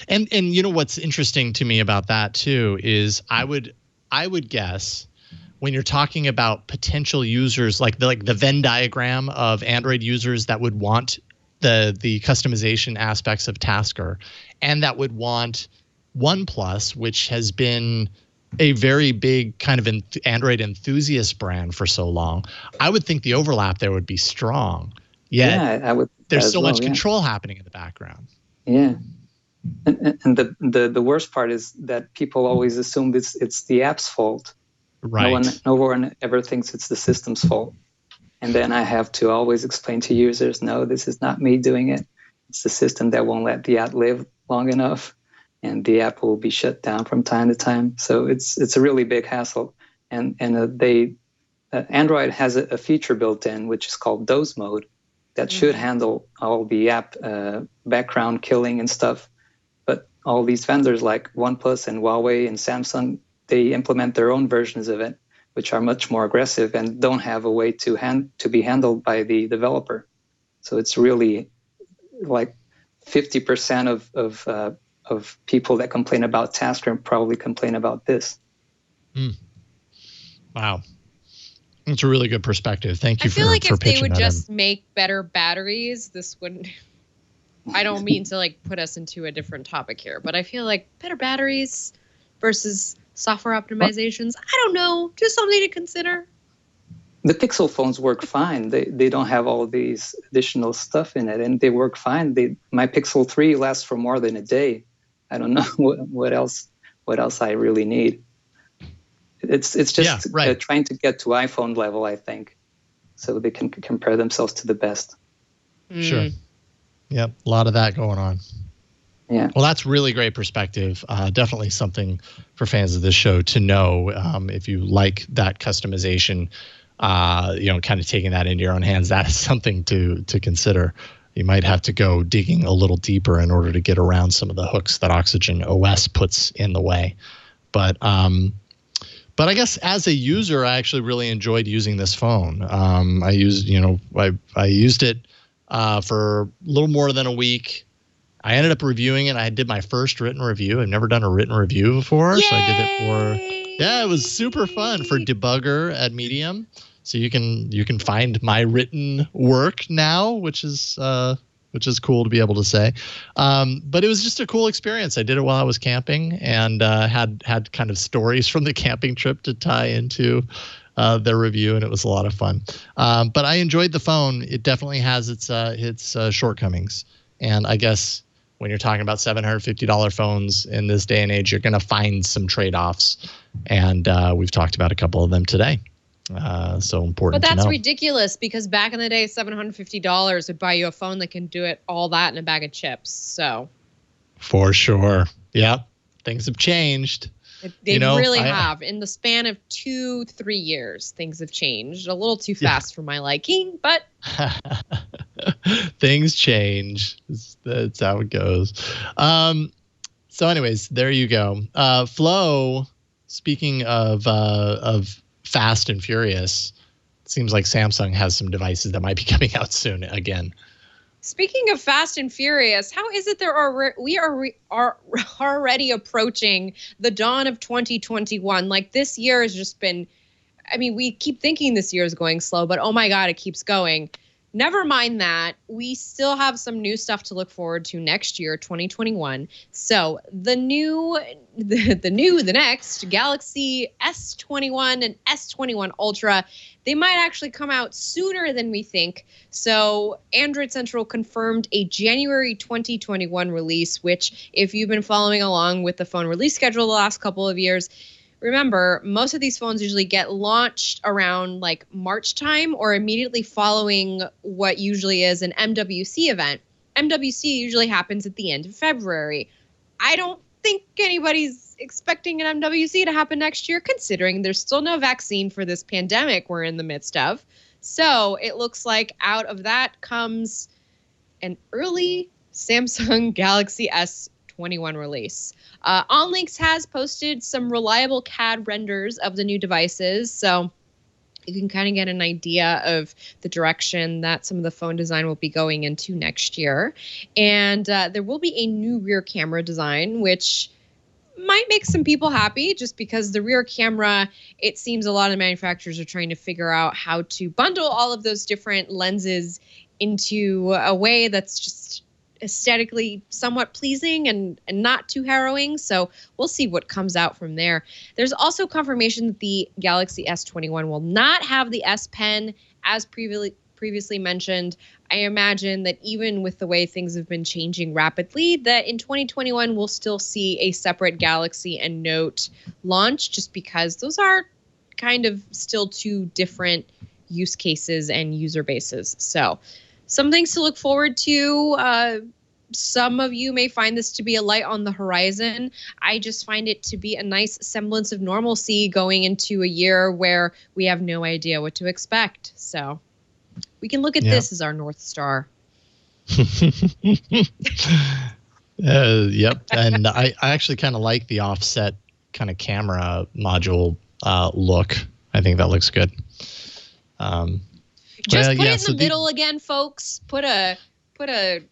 And you know what's interesting to me about that too is I would guess, when you're talking about potential users, like the Venn diagram of Android users that would want the customization aspects of Tasker, and that would want OnePlus, which has been a very big kind of Android enthusiast brand for so long, I would think the overlap there would be strong. I would. There's so much control happening in the background. Yeah. And the worst part is that people always assume it's the app's fault. Right. No one ever thinks it's the system's fault. And then I have to always explain to users, no, this is not me doing it. It's the system that won't let the app live long enough, and the app will be shut down from time to time. So it's a really big hassle. And Android has a feature built in, which is called doze mode, that should handle all the app background killing and stuff. But all these vendors like OnePlus and Huawei and Samsung, they implement their own versions of it, which are much more aggressive and don't have a way to be handled by the developer. So it's really like 50% of people that complain about Tasker probably complain about this. Wow. That's a really good perspective. Thank you for pitching that. I feel like if they would just make better batteries, this wouldn't... I don't mean to put us into a different topic here, but I feel like better batteries versus software optimizations, I don't know, just something to consider. The Pixel phones work fine. They don't have all these additional stuff in it, and they work fine. My Pixel 3 lasts for more than a day. I don't know what else I really need. It's just trying to get to iPhone level, I think, so they can compare themselves to the best. Sure. Yep, a lot of that going on. Yeah. Well, that's really great perspective. Definitely something for fans of this show to know. If you like that customization, kind of taking that into your own hands, that is something to consider. You might have to go digging a little deeper in order to get around some of the hooks that Oxygen OS puts in the way. But I guess as a user, I actually really enjoyed using this phone. I used it for a little more than a week. I ended up reviewing it. I did my first written review. I've never done a written review before. Yay! So I did it it was super fun for Debugger at Medium. So you can find my written work now, which is cool to be able to say. But it was just a cool experience. I did it while I was camping, and had kind of stories from the camping trip to tie into the review, and it was a lot of fun. But I enjoyed the phone. It definitely has its shortcomings, and I guess when you're talking about $750 phones in this day and age, you're going to find some trade-offs, and we've talked about a couple of them today. So important. But that's to know. ridiculous, because back in the day, $750 would buy you a phone that can do it all that in a bag of chips. So, for sure, yeah, things have changed. They really have. In the span of 2-3 years, things have changed. A little too fast for my liking, but things change. That's how it goes. So anyways, there you go. Flo, speaking of fast and furious, it seems like Samsung has some devices that might be coming out soon again. Speaking of Fast and Furious, how is it we are already approaching the dawn of 2021? Like, this year has just been, I mean, we keep thinking this year is going slow, but oh my God, it keeps going. Never mind that. We still have some new stuff to look forward to next year, 2021. So the next Galaxy S21 and S21 Ultra, they might actually come out sooner than we think. So Android Central confirmed a January 2021 release, which, if you've been following along with the phone release schedule the last couple of years, remember, most of these phones usually get launched around like March time or immediately following what usually is an MWC event. MWC usually happens at the end of February. I don't think anybody's expecting an MWC to happen next year, considering there's still no vaccine for this pandemic we're in the midst of. So it looks like out of that comes an early Samsung Galaxy S21 release. OnLinks has posted some reliable CAD renders of the new devices, so you can kind of get an idea of the direction that some of the phone design will be going into next year. And there will be a new rear camera design, which might make some people happy, just because the rear camera, it seems a lot of manufacturers are trying to figure out how to bundle all of those different lenses into a way that's just aesthetically somewhat pleasing and not too harrowing. So we'll see what comes out from there. There's also confirmation that the Galaxy S21 will not have the S Pen as previously mentioned. I imagine that even with the way things have been changing rapidly, that in 2021 we'll still see a separate Galaxy and Note launch, just because those are kind of still two different use cases and user bases. So some things to look forward to. Some of you may find this to be a light on the horizon. I just find it to be a nice semblance of normalcy going into a year where we have no idea what to expect. So we can look at this as our North Star. Yep. And I actually kind of like the offset kind of camera module look. I think that looks good. Just put it in the middle again, folks. Put a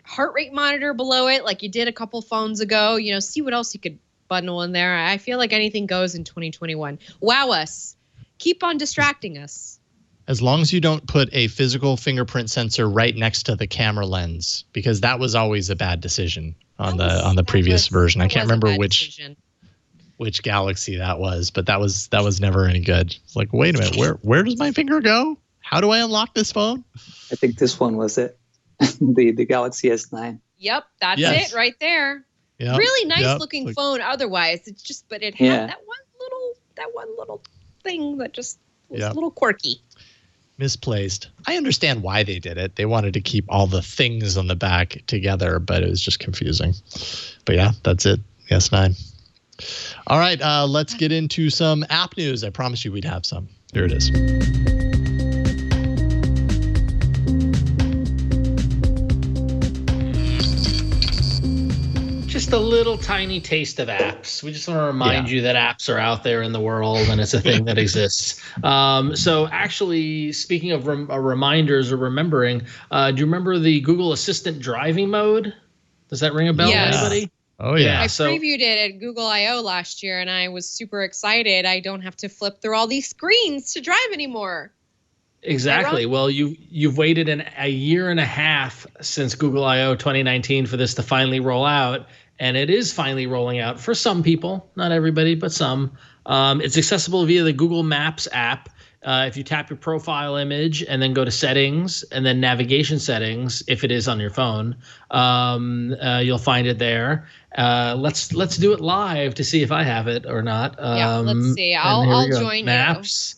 heart rate monitor below it like you did a couple phones ago. You know, see what else you could bundle in there. I feel like anything goes in 2021. Wow us. Keep on distracting us. As long as you don't put a physical fingerprint sensor right next to the camera lens, because that was always a bad decision on the previous version. I can't remember which Galaxy that was, but that was never any good. It's like, wait a minute, where does my finger go? How do I unlock this phone? I think this one was it. the Galaxy S9. Yep, that's it right there. Yep, really nice looking phone otherwise. It's just, but it had that one little thing that just was a little quirky. Misplaced. I understand why they did it. They wanted to keep all the things on the back together, but it was just confusing. But yeah, that's it. S9. All right, let's get into some app news. I promised you we'd have some. Here it is. Just a little tiny taste of apps. We just want to remind you that apps are out there in the world and it's a thing that exists. So actually, speaking of reminders or remembering, do you remember the Google Assistant driving mode? Does that ring a bell to anybody? Oh, yeah. I previewed it at Google I.O. last year, and I was super excited. I don't have to flip through all these screens to drive anymore. Exactly. Well, you've waited a year and a half since Google I.O. 2019 for this to finally roll out, and it is finally rolling out for some people, not everybody, but some. It's accessible via the Google Maps app. If you tap your profile image and then go to settings and then navigation settings, if it is on your phone, you'll find it there. Let's do it live to see if I have it or not. Let's see. I'll join Maps.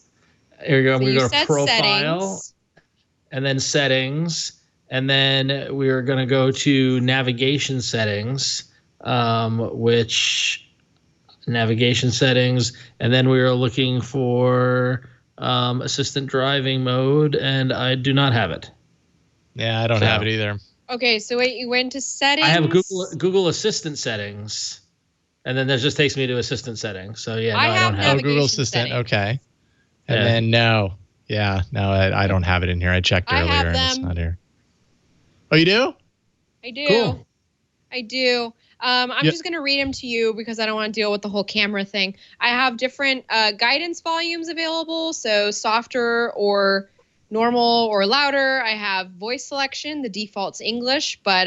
Here we go. So we go to profile settings. And then settings. And then we're going to go to navigation settings, which navigation settings, and then we are looking for assistant driving mode, and I do not have it. Yeah, I don't have it either. Okay, so wait, you went to settings. I have Google Assistant settings, and then that just takes me to assistant settings. So yeah, no, I don't have it. Google Assistant. Settings. Okay, and then no, I don't have it in here. I checked earlier, and it's not here. Oh, you do? I do. Cool. I do. I'm just going to read them to you because I don't want to deal with the whole camera thing. I have different guidance volumes available, so softer or normal or louder. I have voice selection. The default's English, but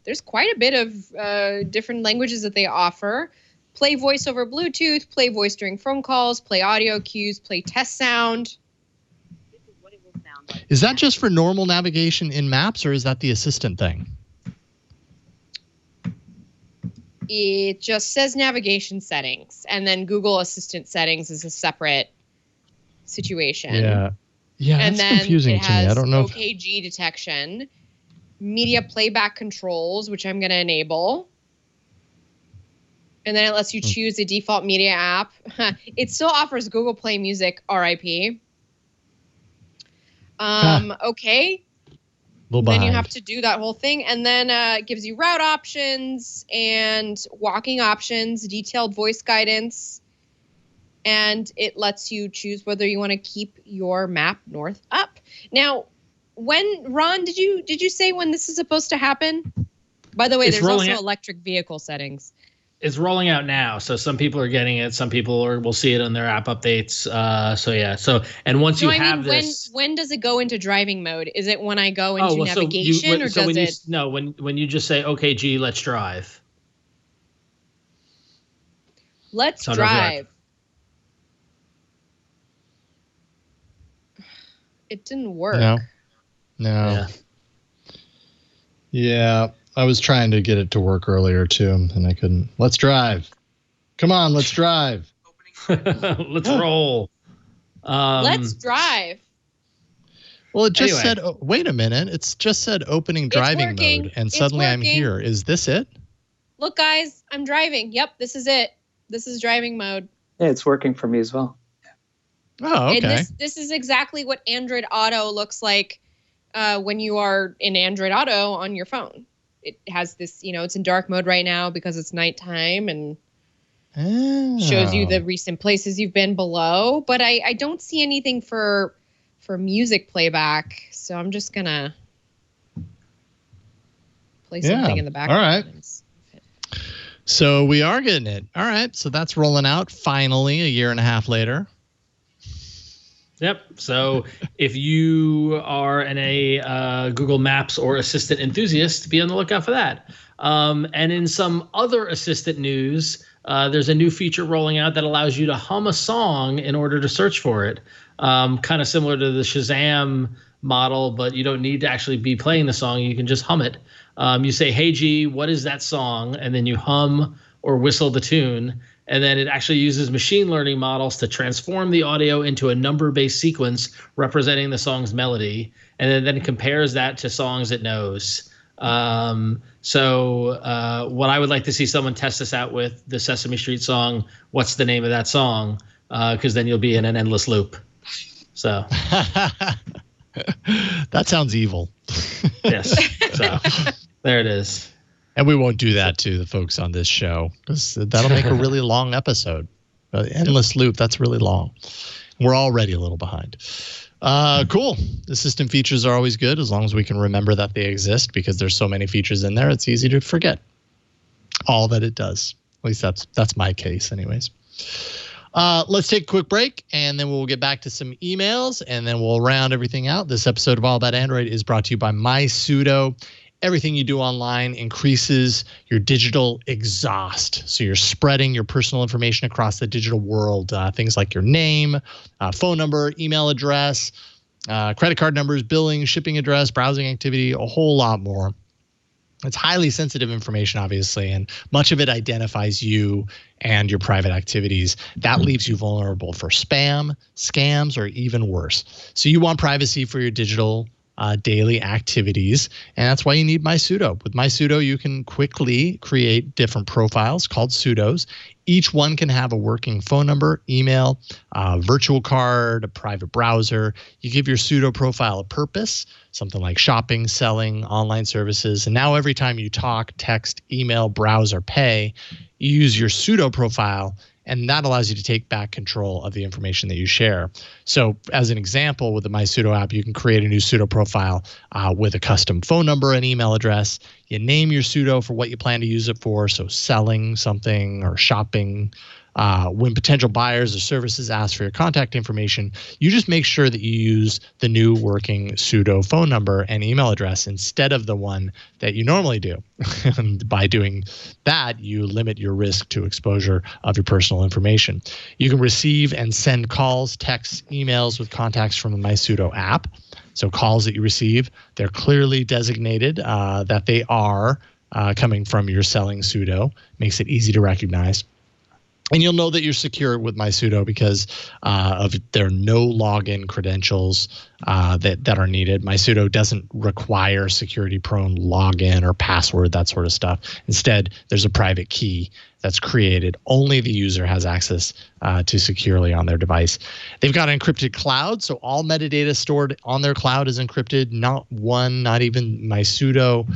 there's quite a bit of different languages that they offer. Play voice over Bluetooth, play voice during phone calls, play audio cues, play test sound. Is that just for normal navigation in Maps, or is that the assistant thing? It just says navigation settings, and then Google Assistant settings is a separate situation. Yeah, and that's then confusing to me. I don't know. OKG detection, media playback controls, which I'm going to enable. And then it lets you choose a default media app. It still offers Google Play Music, RIP. Okay. Then you have to do that whole thing. And then it gives you route options and walking options, detailed voice guidance. And it lets you choose whether you want to keep your map north up. Now, Ron, did you say when this is supposed to happen? By the way, there's also electric vehicle settings. It's rolling out now, so some people are getting it. Some people will see it on their app updates. And once you have this, when does it go into driving mode? Is it when I go into navigation, or does it? No, when you just say, "Okay, G, let's drive." Let's drive. It didn't work. No. Yeah. I was trying to get it to work earlier too, and I couldn't. Let's drive. Come on, let's drive. Let's roll. Let's drive. Well, it just said, wait a minute. It's just said opening driving mode, and suddenly I'm here. Is this it? Look, guys, I'm driving. Yep, this is it. This is driving mode. Yeah, it's working for me as well. Oh, okay. And this is exactly what Android Auto looks like when you are in Android Auto on your phone. It has this, it's in dark mode right now because it's nighttime, and shows you the recent places you've been below. But I don't see anything for music playback, so I'm just gonna play something in the background. All right. So we are getting it. All right. So that's rolling out finally a year and a half later. Yep. So if you are a Google Maps or Assistant enthusiast, be on the lookout for that. And in some other Assistant news, there's a new feature rolling out that allows you to hum a song in order to search for it. Kind of similar to the Shazam model, but you don't need to actually be playing the song. You can just hum it. You say, "Hey, G, what is that song?" And then you hum or whistle the tune. And then it actually uses machine learning models to transform the audio into a number-based sequence representing the song's melody, and then compares that to songs it knows. So what I would like to see someone test this out with the Sesame Street song, "What's the Name of That Song?" Because then you'll be in an endless loop. So that sounds evil. Yes. So there it is. And we won't do that to the folks on this show because that'll make a really long episode. Endless loop, that's really long. We're already a little behind. Cool. The system features are always good as long as we can remember that they exist, because there's so many features in there, it's easy to forget all that it does. At least that's my case anyways. Let's take a quick break, and then we'll get back to some emails, and then we'll round everything out. This episode of All About Android is brought to you by MySudo. Everything you do online increases your digital exhaust. So you're spreading your personal information across the digital world. Things like your name, phone number, email address, credit card numbers, billing, shipping address, browsing activity, a whole lot more. It's highly sensitive information, obviously, and much of it identifies you and your private activities. That leaves you vulnerable for spam, scams, or even worse. So you want privacy for your digital daily activities. And that's why you need MySudo. With MySudo, you can quickly create different profiles called pseudos. Each one can have a working phone number, email, virtual card, a private browser. You give your pseudo profile a purpose, something like shopping, selling, online services. And now every time you talk, text, email, browse, or pay, you use your pseudo profile, and that allows you to take back control of the information that you share. So as an example, with the MySudo app, you can create a new pseudo profile with a custom phone number and email address. You name your pseudo for what you plan to use it for, so selling something or shopping. When potential buyers or services ask for your contact information, you just make sure that you use the new working pseudo phone number and email address instead of the one that you normally do. And by doing that, you limit your risk to exposure of your personal information. You can receive and send calls, texts, emails with contacts from the MySudo app. So calls that you receive, they're clearly designated that they are coming from your selling pseudo. Makes it easy to recognize. And you'll know that you're secure with MySudo because of there are no login credentials that are needed. MySudo doesn't require security-prone login or password, that sort of stuff. Instead, there's a private key that's created. Only the user has access to securely on their device. They've got an encrypted cloud, so all metadata stored on their cloud is encrypted. Not even MySudo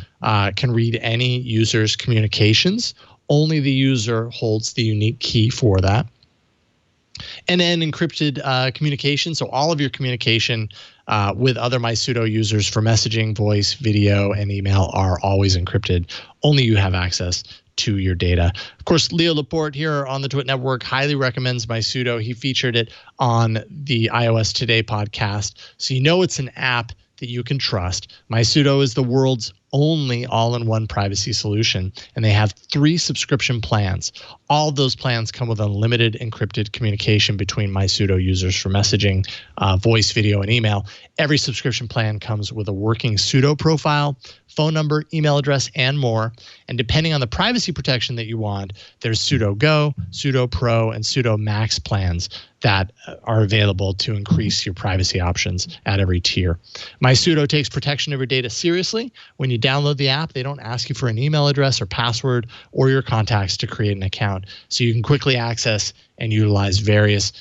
can read any user's communications. Only the user holds the unique key for that. And then encrypted communication. So all of your communication with other MySudo users for messaging, voice, video, and email are always encrypted. Only you have access to your data. Of course, Leo Laporte here on the TWiT Network highly recommends MySudo. He featured it on the iOS Today podcast. So you know it's an app that you can trust. MySudo is the world's only all-in-one privacy solution, and they have 3 subscription plans. All of those plans come with unlimited encrypted communication between MySudo users for messaging, voice, video, and email. Every subscription plan comes with a working pseudo profile, phone number, email address, and more. And depending on the privacy protection that you want, there's Pseudo Go, Pseudo Pro, and Pseudo Max plans that are available to increase your privacy options at every tier. MySudo takes protection of your data seriously. When you download the app, they don't ask you for an email address or password or your contacts to create an account. So you can quickly access and utilize various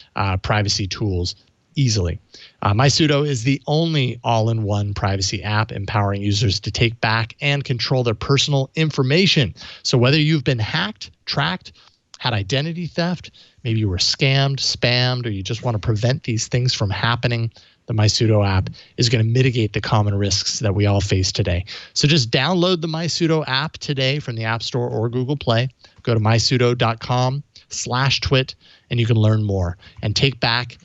privacy tools easily. MySudo is the only all-in-one privacy app empowering users to take back and control their personal information. So whether you've been hacked, tracked, had identity theft, maybe you were scammed, spammed, or you just want to prevent these things from happening, the MySudo app is going to mitigate the common risks that we all face today. So just download the MySudo app today from the App Store or Google Play. Go to mysudo.com/twit, and you can learn more and take back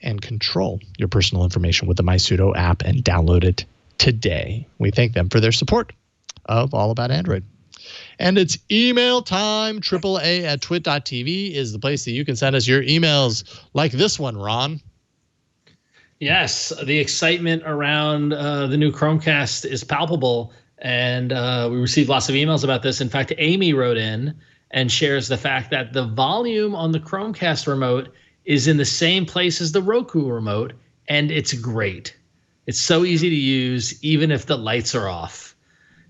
and control your personal information with the MySudo app and download it today. We thank them for their support of All About Android. And it's email time. AAA@twit.tv is the place that you can send us your emails like this one, Ron. Yes, the excitement around the new Chromecast is palpable, and we received lots of emails about this. In fact, Amy wrote in and shares the fact that the volume on the Chromecast remote is in the same place as the Roku remote, and it's great. It's so easy to use, even if the lights are off.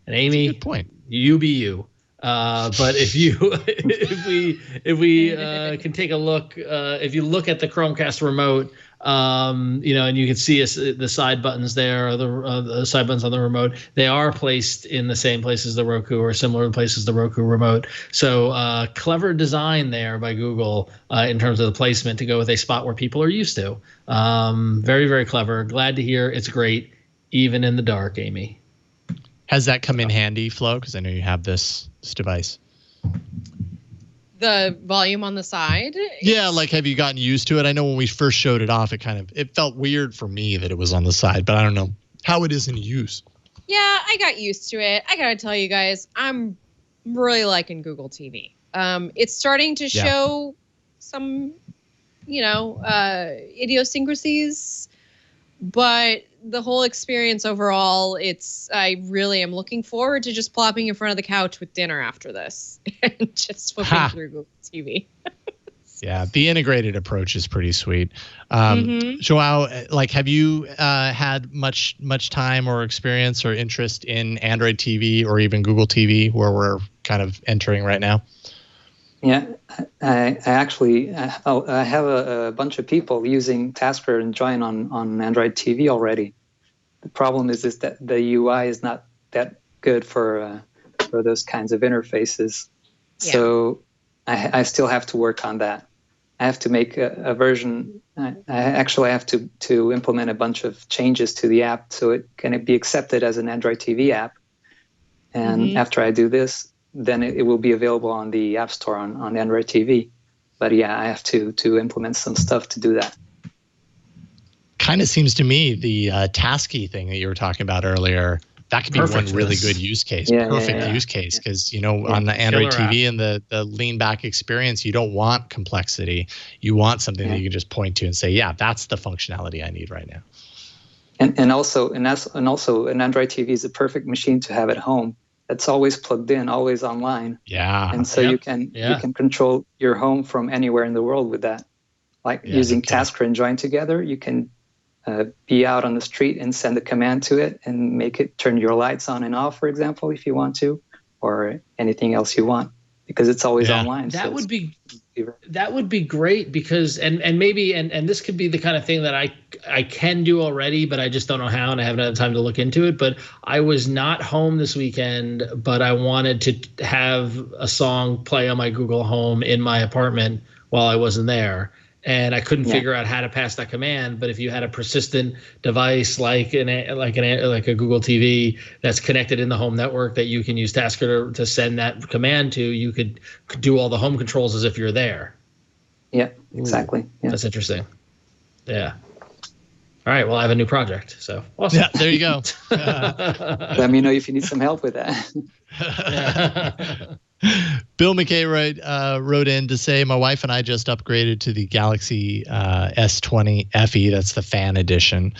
And Amy, good point. You be you. But if we can take a look, if you look at the Chromecast remote, and you can see the side buttons there, or the side buttons on the remote, they are placed in the same place as the Roku, or similar place as the Roku remote. So clever design there by Google in terms of the placement to go with a spot where people are used to. Very, very clever. Glad to hear it's great, even in the dark, Amy. Has that come in handy, Flo? Because I know you have this device. The volume on the side? Yeah, like have you gotten used to it? I know when we first showed it off, it felt weird for me that it was on the side, but I don't know how it is in use. Yeah, I got used to it. I gotta tell you guys, I'm really liking Google TV. It's starting to show some, idiosyncrasies, but the whole experience overall, I really am looking forward to just plopping in front of the couch with dinner after this and just flipping through Google TV. Yeah, the integrated approach is pretty sweet. João, like, have you had much time or experience or interest in Android TV or even Google TV, where we're kind of entering right now? Yeah, I actually I have a bunch of people using Tasker and Join on Android TV already. The problem is that the UI is not that good for those kinds of interfaces. Yeah. So I still have to work on that. I have to make a version. I actually have to implement a bunch of changes to the app so it can be accepted as an Android TV app. And after I do this, then it will be available on the App Store on Android TV. But yeah, I have to implement some stuff to do that. Kind of seems to me the Tasky thing that you were talking about earlier, that could be one really good use case, use case, because, on the Android TV and the lean back experience, you don't want complexity. You want something that you can just point to and say, yeah, that's the functionality I need right now. And also an Android TV is a perfect machine to have at home. It's always plugged in, always online. Yeah. And so you can control your home from anywhere in the world with that. Like using Tasker and Join together, you can be out on the street and send a command to it and make it turn your lights on and off, for example, if you want to, or anything else you want, because it's always online. That would be great, because and maybe and this could be the kind of thing that I can do already, but I just don't know how, and I haven't had time to look into it. But I was not home this weekend, but I wanted to have a song play on my Google Home in my apartment while I wasn't there. And I couldn't figure out how to pass that command. But if you had a persistent device like a Google TV that's connected in the home network that you can use Tasker to send that command to, you could do all the home controls as if you're there. Yeah, exactly. Yeah. That's interesting. Yeah. All right. Well, I have a new project. So awesome. Yeah, there you go. Let me know if you need some help with that. Bill McKay wrote in to say, my wife and I just upgraded to the Galaxy S20 FE. That's the fan edition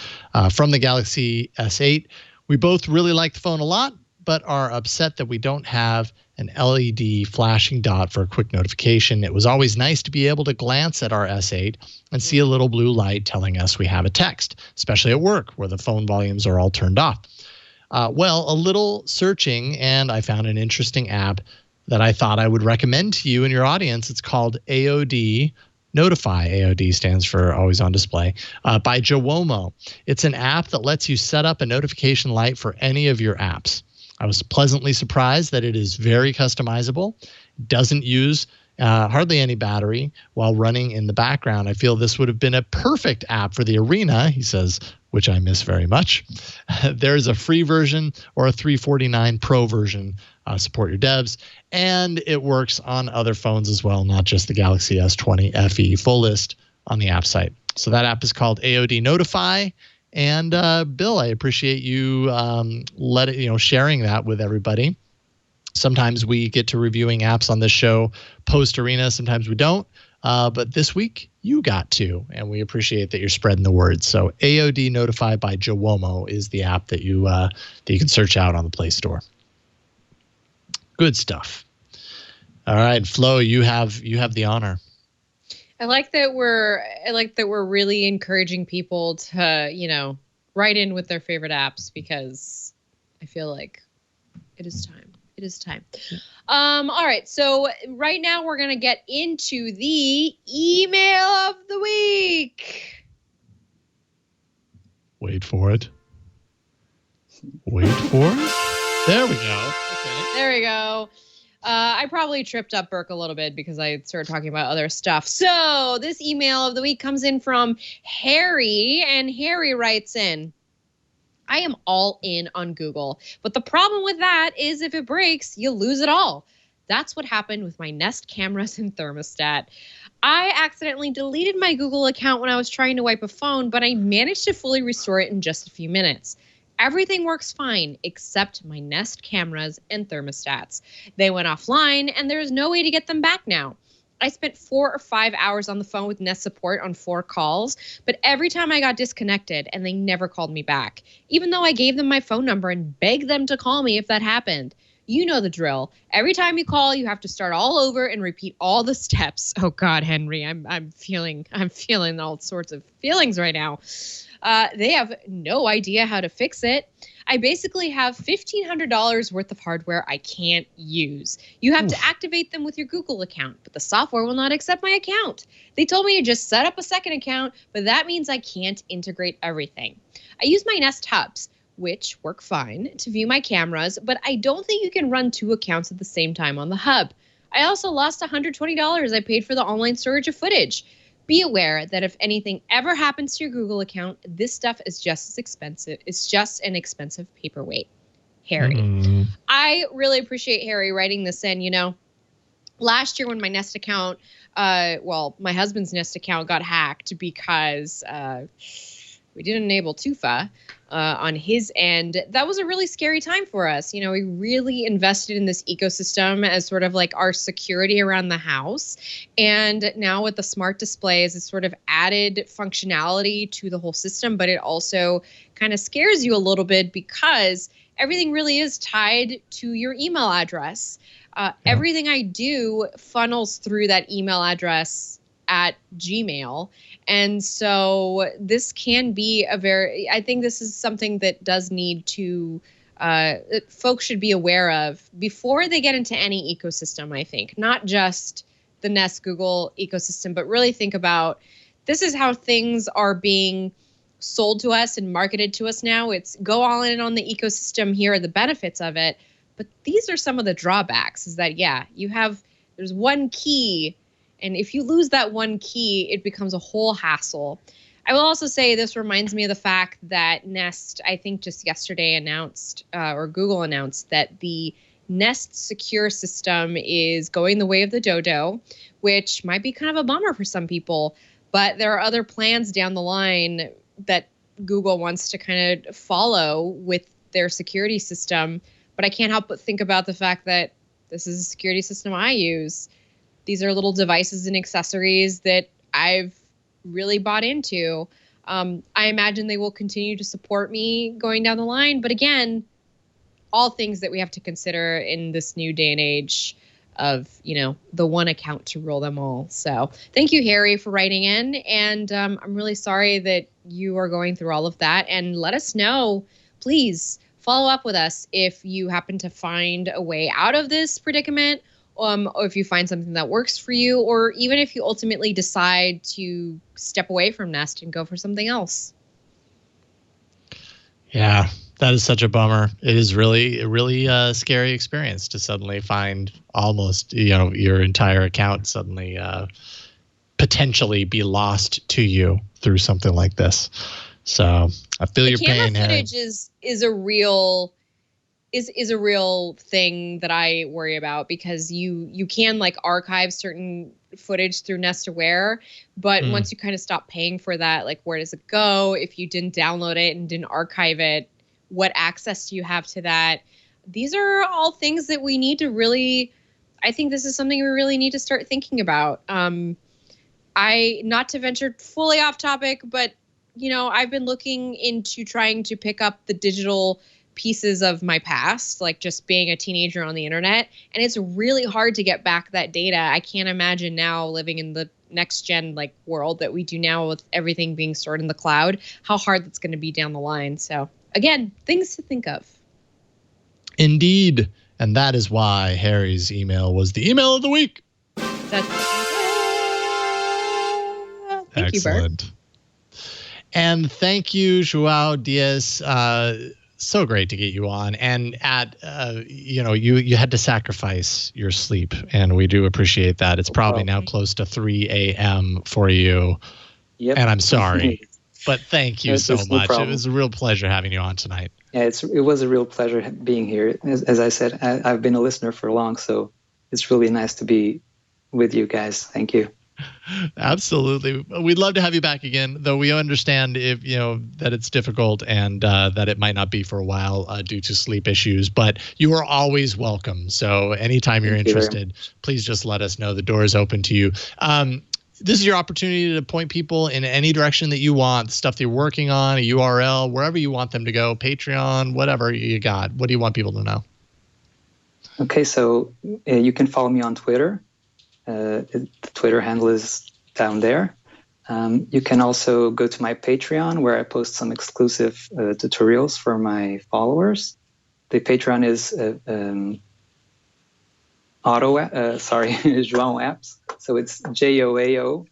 from the Galaxy S8. We both really like the phone a lot, but are upset that we don't have an LED flashing dot for a quick notification. It was always nice to be able to glance at our S8 and see a little blue light telling us we have a text, especially at work where the phone volumes are all turned off. Well, a little searching, and I found an interesting app that I thought I would recommend to you and your audience. It's called Aod Notify. Aod stands for Always on Display, by Jowomo. It's an app that lets you set up a notification light for any of your apps. I was pleasantly surprised that it is very customizable, doesn't use hardly any battery while running in the background. I feel this would have been a perfect app for the Arena, he says, which I miss very much. There's a free version or a $349 Pro version. Support your devs. And it works on other phones as well, not just the Galaxy S20 FE. Full list on the app site. So that app is called Aod Notify. And Bill, I appreciate you sharing that with everybody. Sometimes we get to reviewing apps on this show post Arena. Sometimes we don't. But this week you got to, and we appreciate that you're spreading the word. So Aod Notify by Jowomo is the app that you can search out on the Play Store. Good stuff. All right, Flo, you have the honor. I like that we're really encouraging people to, write in with their favorite apps, because I feel like it is time. It is time. All right. So right now we're going to get into the email of the week. Wait for it. Wait for it. There we go. Okay. There we go. I probably tripped up Burke a little bit because I started talking about other stuff. So this email of the week comes in from Harry, and Harry writes in, I am all in on Google, but the problem with that is if it breaks, you lose it all. That's what happened with my Nest cameras and thermostat. I accidentally deleted my Google account when I was trying to wipe a phone, but I managed to fully restore it in just a few minutes. Everything works fine except my Nest cameras and thermostats. They went offline and there's no way to get them back now. I spent 4 or 5 hours on the phone with Nest support on 4 calls, but every time I got disconnected and they never called me back, even though I gave them my phone number and begged them to call me if that happened. You know the drill. Every time you call, you have to start all over and repeat all the steps. Oh God, Henry, I'm feeling all sorts of feelings right now. They have no idea how to fix it. I basically have $1,500 worth of hardware I can't use. You have to activate them with your Google account, but the software will not accept my account. They told me to just set up a second account, but that means I can't integrate everything. I use my Nest hubs, which work fine, to view my cameras, but I don't think you can run 2 accounts at the same time on the hub. I also lost $120 I paid for the online storage of footage. Be aware that if anything ever happens to your Google account, this stuff is just as expensive. It's just an expensive paperweight. Harry. I really appreciate Harry writing this in. You know, last year when my Nest account, my husband's Nest account got hacked because we didn't enable TUFA on his end. That was a really scary time for us. You know, we really invested in this ecosystem as sort of like our security around the house. And now with the smart displays, it's sort of added functionality to the whole system, but it also kind of scares you a little bit because everything really is tied to your email address. Everything I do funnels through that email address at Gmail. And so this can be I think this is something that does need to, folks should be aware of before they get into any ecosystem, I think. Not just the Nest Google ecosystem, but really think about this is how things are being sold to us and marketed to us now. It's go all in on the ecosystem. Here are the benefits of it. But these are some of the drawbacks is that, there's one key. And if you lose that one key, it becomes a whole hassle. I will also say this reminds me of the fact that Nest, I think just yesterday announced, or Google announced that the Nest Secure system is going the way of the Dodo, which might be kind of a bummer for some people. But there are other plans down the line that Google wants to kind of follow with their security system. But I can't help but think about the fact that this is a security system I use. These are little devices and accessories that I've really bought into. I imagine they will continue to support me going down the line. But again, all things that we have to consider in this new day and age of, the one account to rule them all. So thank you, Harry, for writing in. And I'm really sorry that you are going through all of that. And let us know, please follow up with us if you happen to find a way out of this predicament. Or if you find something that works for you, or even if you ultimately decide to step away from Nest and go for something else. Yeah, that is such a bummer. It is really a scary experience to suddenly find almost, your entire account suddenly potentially be lost to you through something like this. So I feel your pain. Camera footage is a real thing that I worry about because you can archive certain footage through Nest Aware, but once you kind of stop paying for that, where does it go? If you didn't download it and didn't archive it, what access do you have to that? These are all things that we need to I think this is something we really need to start thinking about. Not to venture fully off topic, but I've been looking into trying to pick up the digital pieces of my past, like just being a teenager on the internet. And it's really hard to get back that data. I can't imagine now living in the next gen world that we do now with everything being stored in the cloud, how hard that's going to be down the line. So again, things to think of. Indeed. And that is why Harry's email was the email of the week. Thank Excellent. You, Bert. And thank you, João Dias. So great to get you on. And you had to sacrifice your sleep, and we do appreciate that. It's probably now close to 3 a.m. for you. Yep. And I'm sorry, but thank you so much. No, it was a real pleasure having you on tonight. Yeah, it was a real pleasure being here. As I said, I've been a listener for long, so it's really nice to be with you guys. Thank you. Absolutely. We'd love to have you back again, though we understand if that it's difficult and that it might not be for a while due to sleep issues, but you are always welcome. So anytime you're interested, please just let us know. The door is open to you. This is your opportunity to point people in any direction that you want, stuff that you're working on, a URL, wherever you want them to go, Patreon, whatever you got. What do you want people to know? Okay, so you can follow me on Twitter. The Twitter handle is down there. You can also go to my Patreon, where I post some exclusive tutorials for my followers. The Patreon is João Apps. So it's JOAO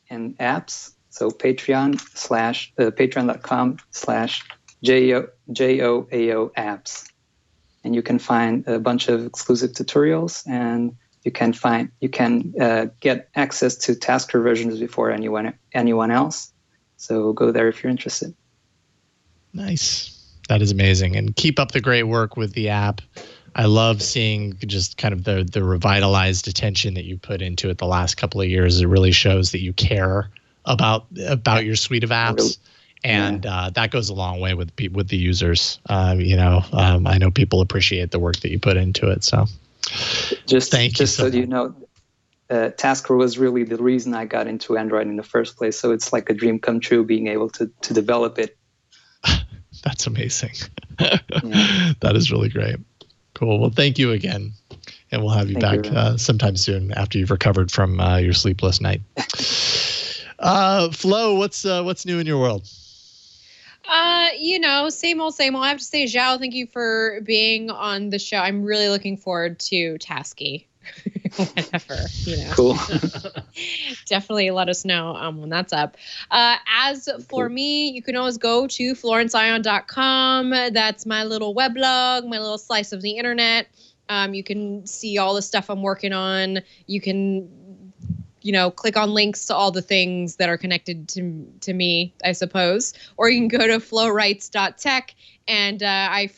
and apps. So patreon.com/JOAO apps. And you can find a bunch of exclusive tutorials, and you can get access to Tasker versions before anyone else. So go there if you're interested. Nice. That is amazing. And keep up the great work with the app. I love seeing just kind of the revitalized attention that you put into it the last couple of years. It really shows that you care about your suite of apps. And that goes a long way with the users. I know people appreciate the work that you put into it. So thank you so much. Tasker was really the reason I got into Android in the first place. So it's like a dream come true being able to develop it. That's amazing. That is really great. Cool. Well, thank you again. And we'll have you back sometime soon after you've recovered from your sleepless night. Flo, what's new in your world? Same old. I have to say, João, thank you for being on the show. I'm really looking forward to Tasky. Whatever, Cool. Definitely let us know when that's up. As for me, you can always go to florenceion.com. That's my little weblog, my little slice of the internet. You can see all the stuff I'm working on. You can click on links to all the things that are connected to me, I suppose. Or you can go to flowrights.tech, and I as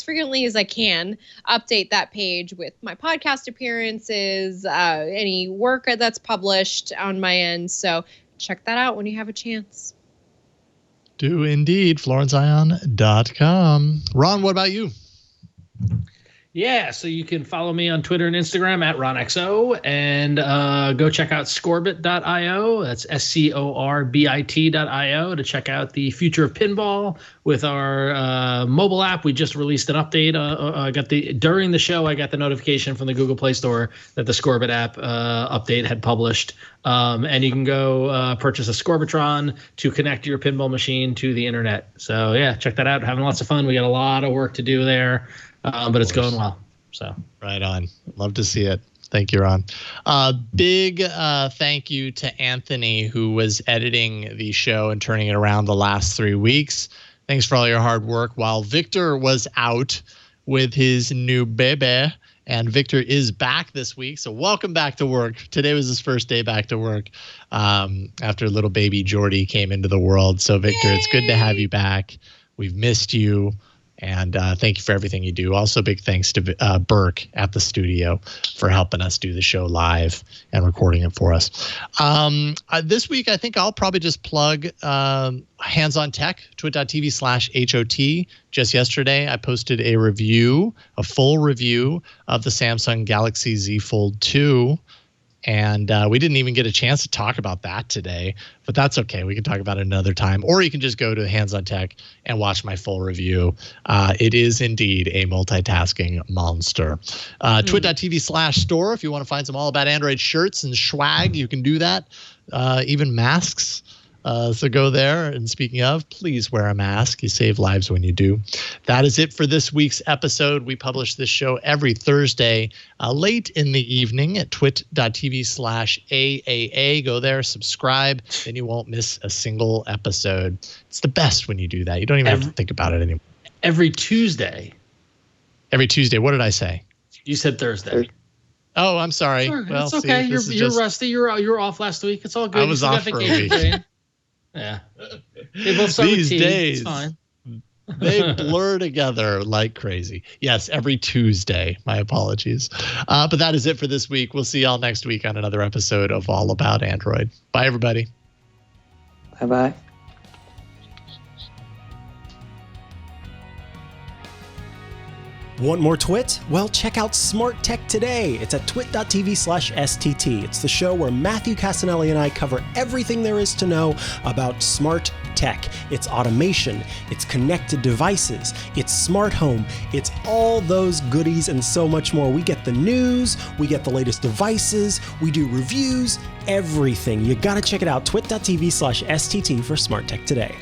frequently as I can, update that page with my podcast appearances, any work that's published on my end. So check that out when you have a chance. Do indeed, florenceion.com. Ron, what about you? Yeah, so you can follow me on Twitter and Instagram at RonXO, and go check out scorbit.io. That's SCORBIT.io to check out the future of pinball with our mobile app. We just released an update. During the show, I got the notification from the Google Play Store that the Scorbit app update had published. And you can go purchase a Scorbitron to connect your pinball machine to the internet. So yeah, check that out. Having lots of fun. We got a lot of work to do there. But it's going well. So right on. Love to see it. Thank you, Ron. Big thank you to Anthony, who was editing the show and turning it around the last 3 weeks. Thanks for all your hard work while Victor was out with his new baby. And Victor is back this week. So welcome back to work. Today was his first day back to work after little baby Jordy came into the world. So Victor, Yay! It's good to have you back. We've missed you. And thank you for everything you do. Also, big thanks to Burke at the studio for helping us do the show live and recording it for us. This week, I think I'll probably just plug Hands on Tech, twit.tv/HOT. Just yesterday, I posted a full review of the Samsung Galaxy Z Fold 2. And we didn't even get a chance to talk about that today, but that's okay. We can talk about it another time. Or you can just go to Hands on Tech and watch my full review. It is indeed a multitasking monster. Twit.tv/store. If you want to find some all about Android shirts and swag, you can do that. Even masks. So go there. And speaking of, please wear a mask. You save lives when you do. That is it for this week's episode. We publish this show every Thursday late in the evening at twit.tv/AAA. Go there, subscribe, then you won't miss a single episode. It's the best when you do that. You don't even have to think about it anymore. Every Tuesday. Every Tuesday. What did I say? You said Thursday. Oh, I'm sorry. It's well, it's okay. You're rusty. You're off last week. It's all good. I was off for a week. Yeah. They both start These with T. days, it's fine. They blur together like crazy. Yes, every Tuesday. My apologies. But that is it for this week. We'll see y'all next week on another episode of All About Android. Bye, everybody. Bye-bye. Want more TWiT? Well, check out Smart Tech Today. It's at twit.tv/STT. It's the show where Matthew Casanelli and I cover everything there is to know about smart tech. It's automation, it's connected devices, it's smart home, it's all those goodies and so much more. We get the news, we get the latest devices, we do reviews, everything. You gotta check it out, twit.tv/STT for Smart Tech Today.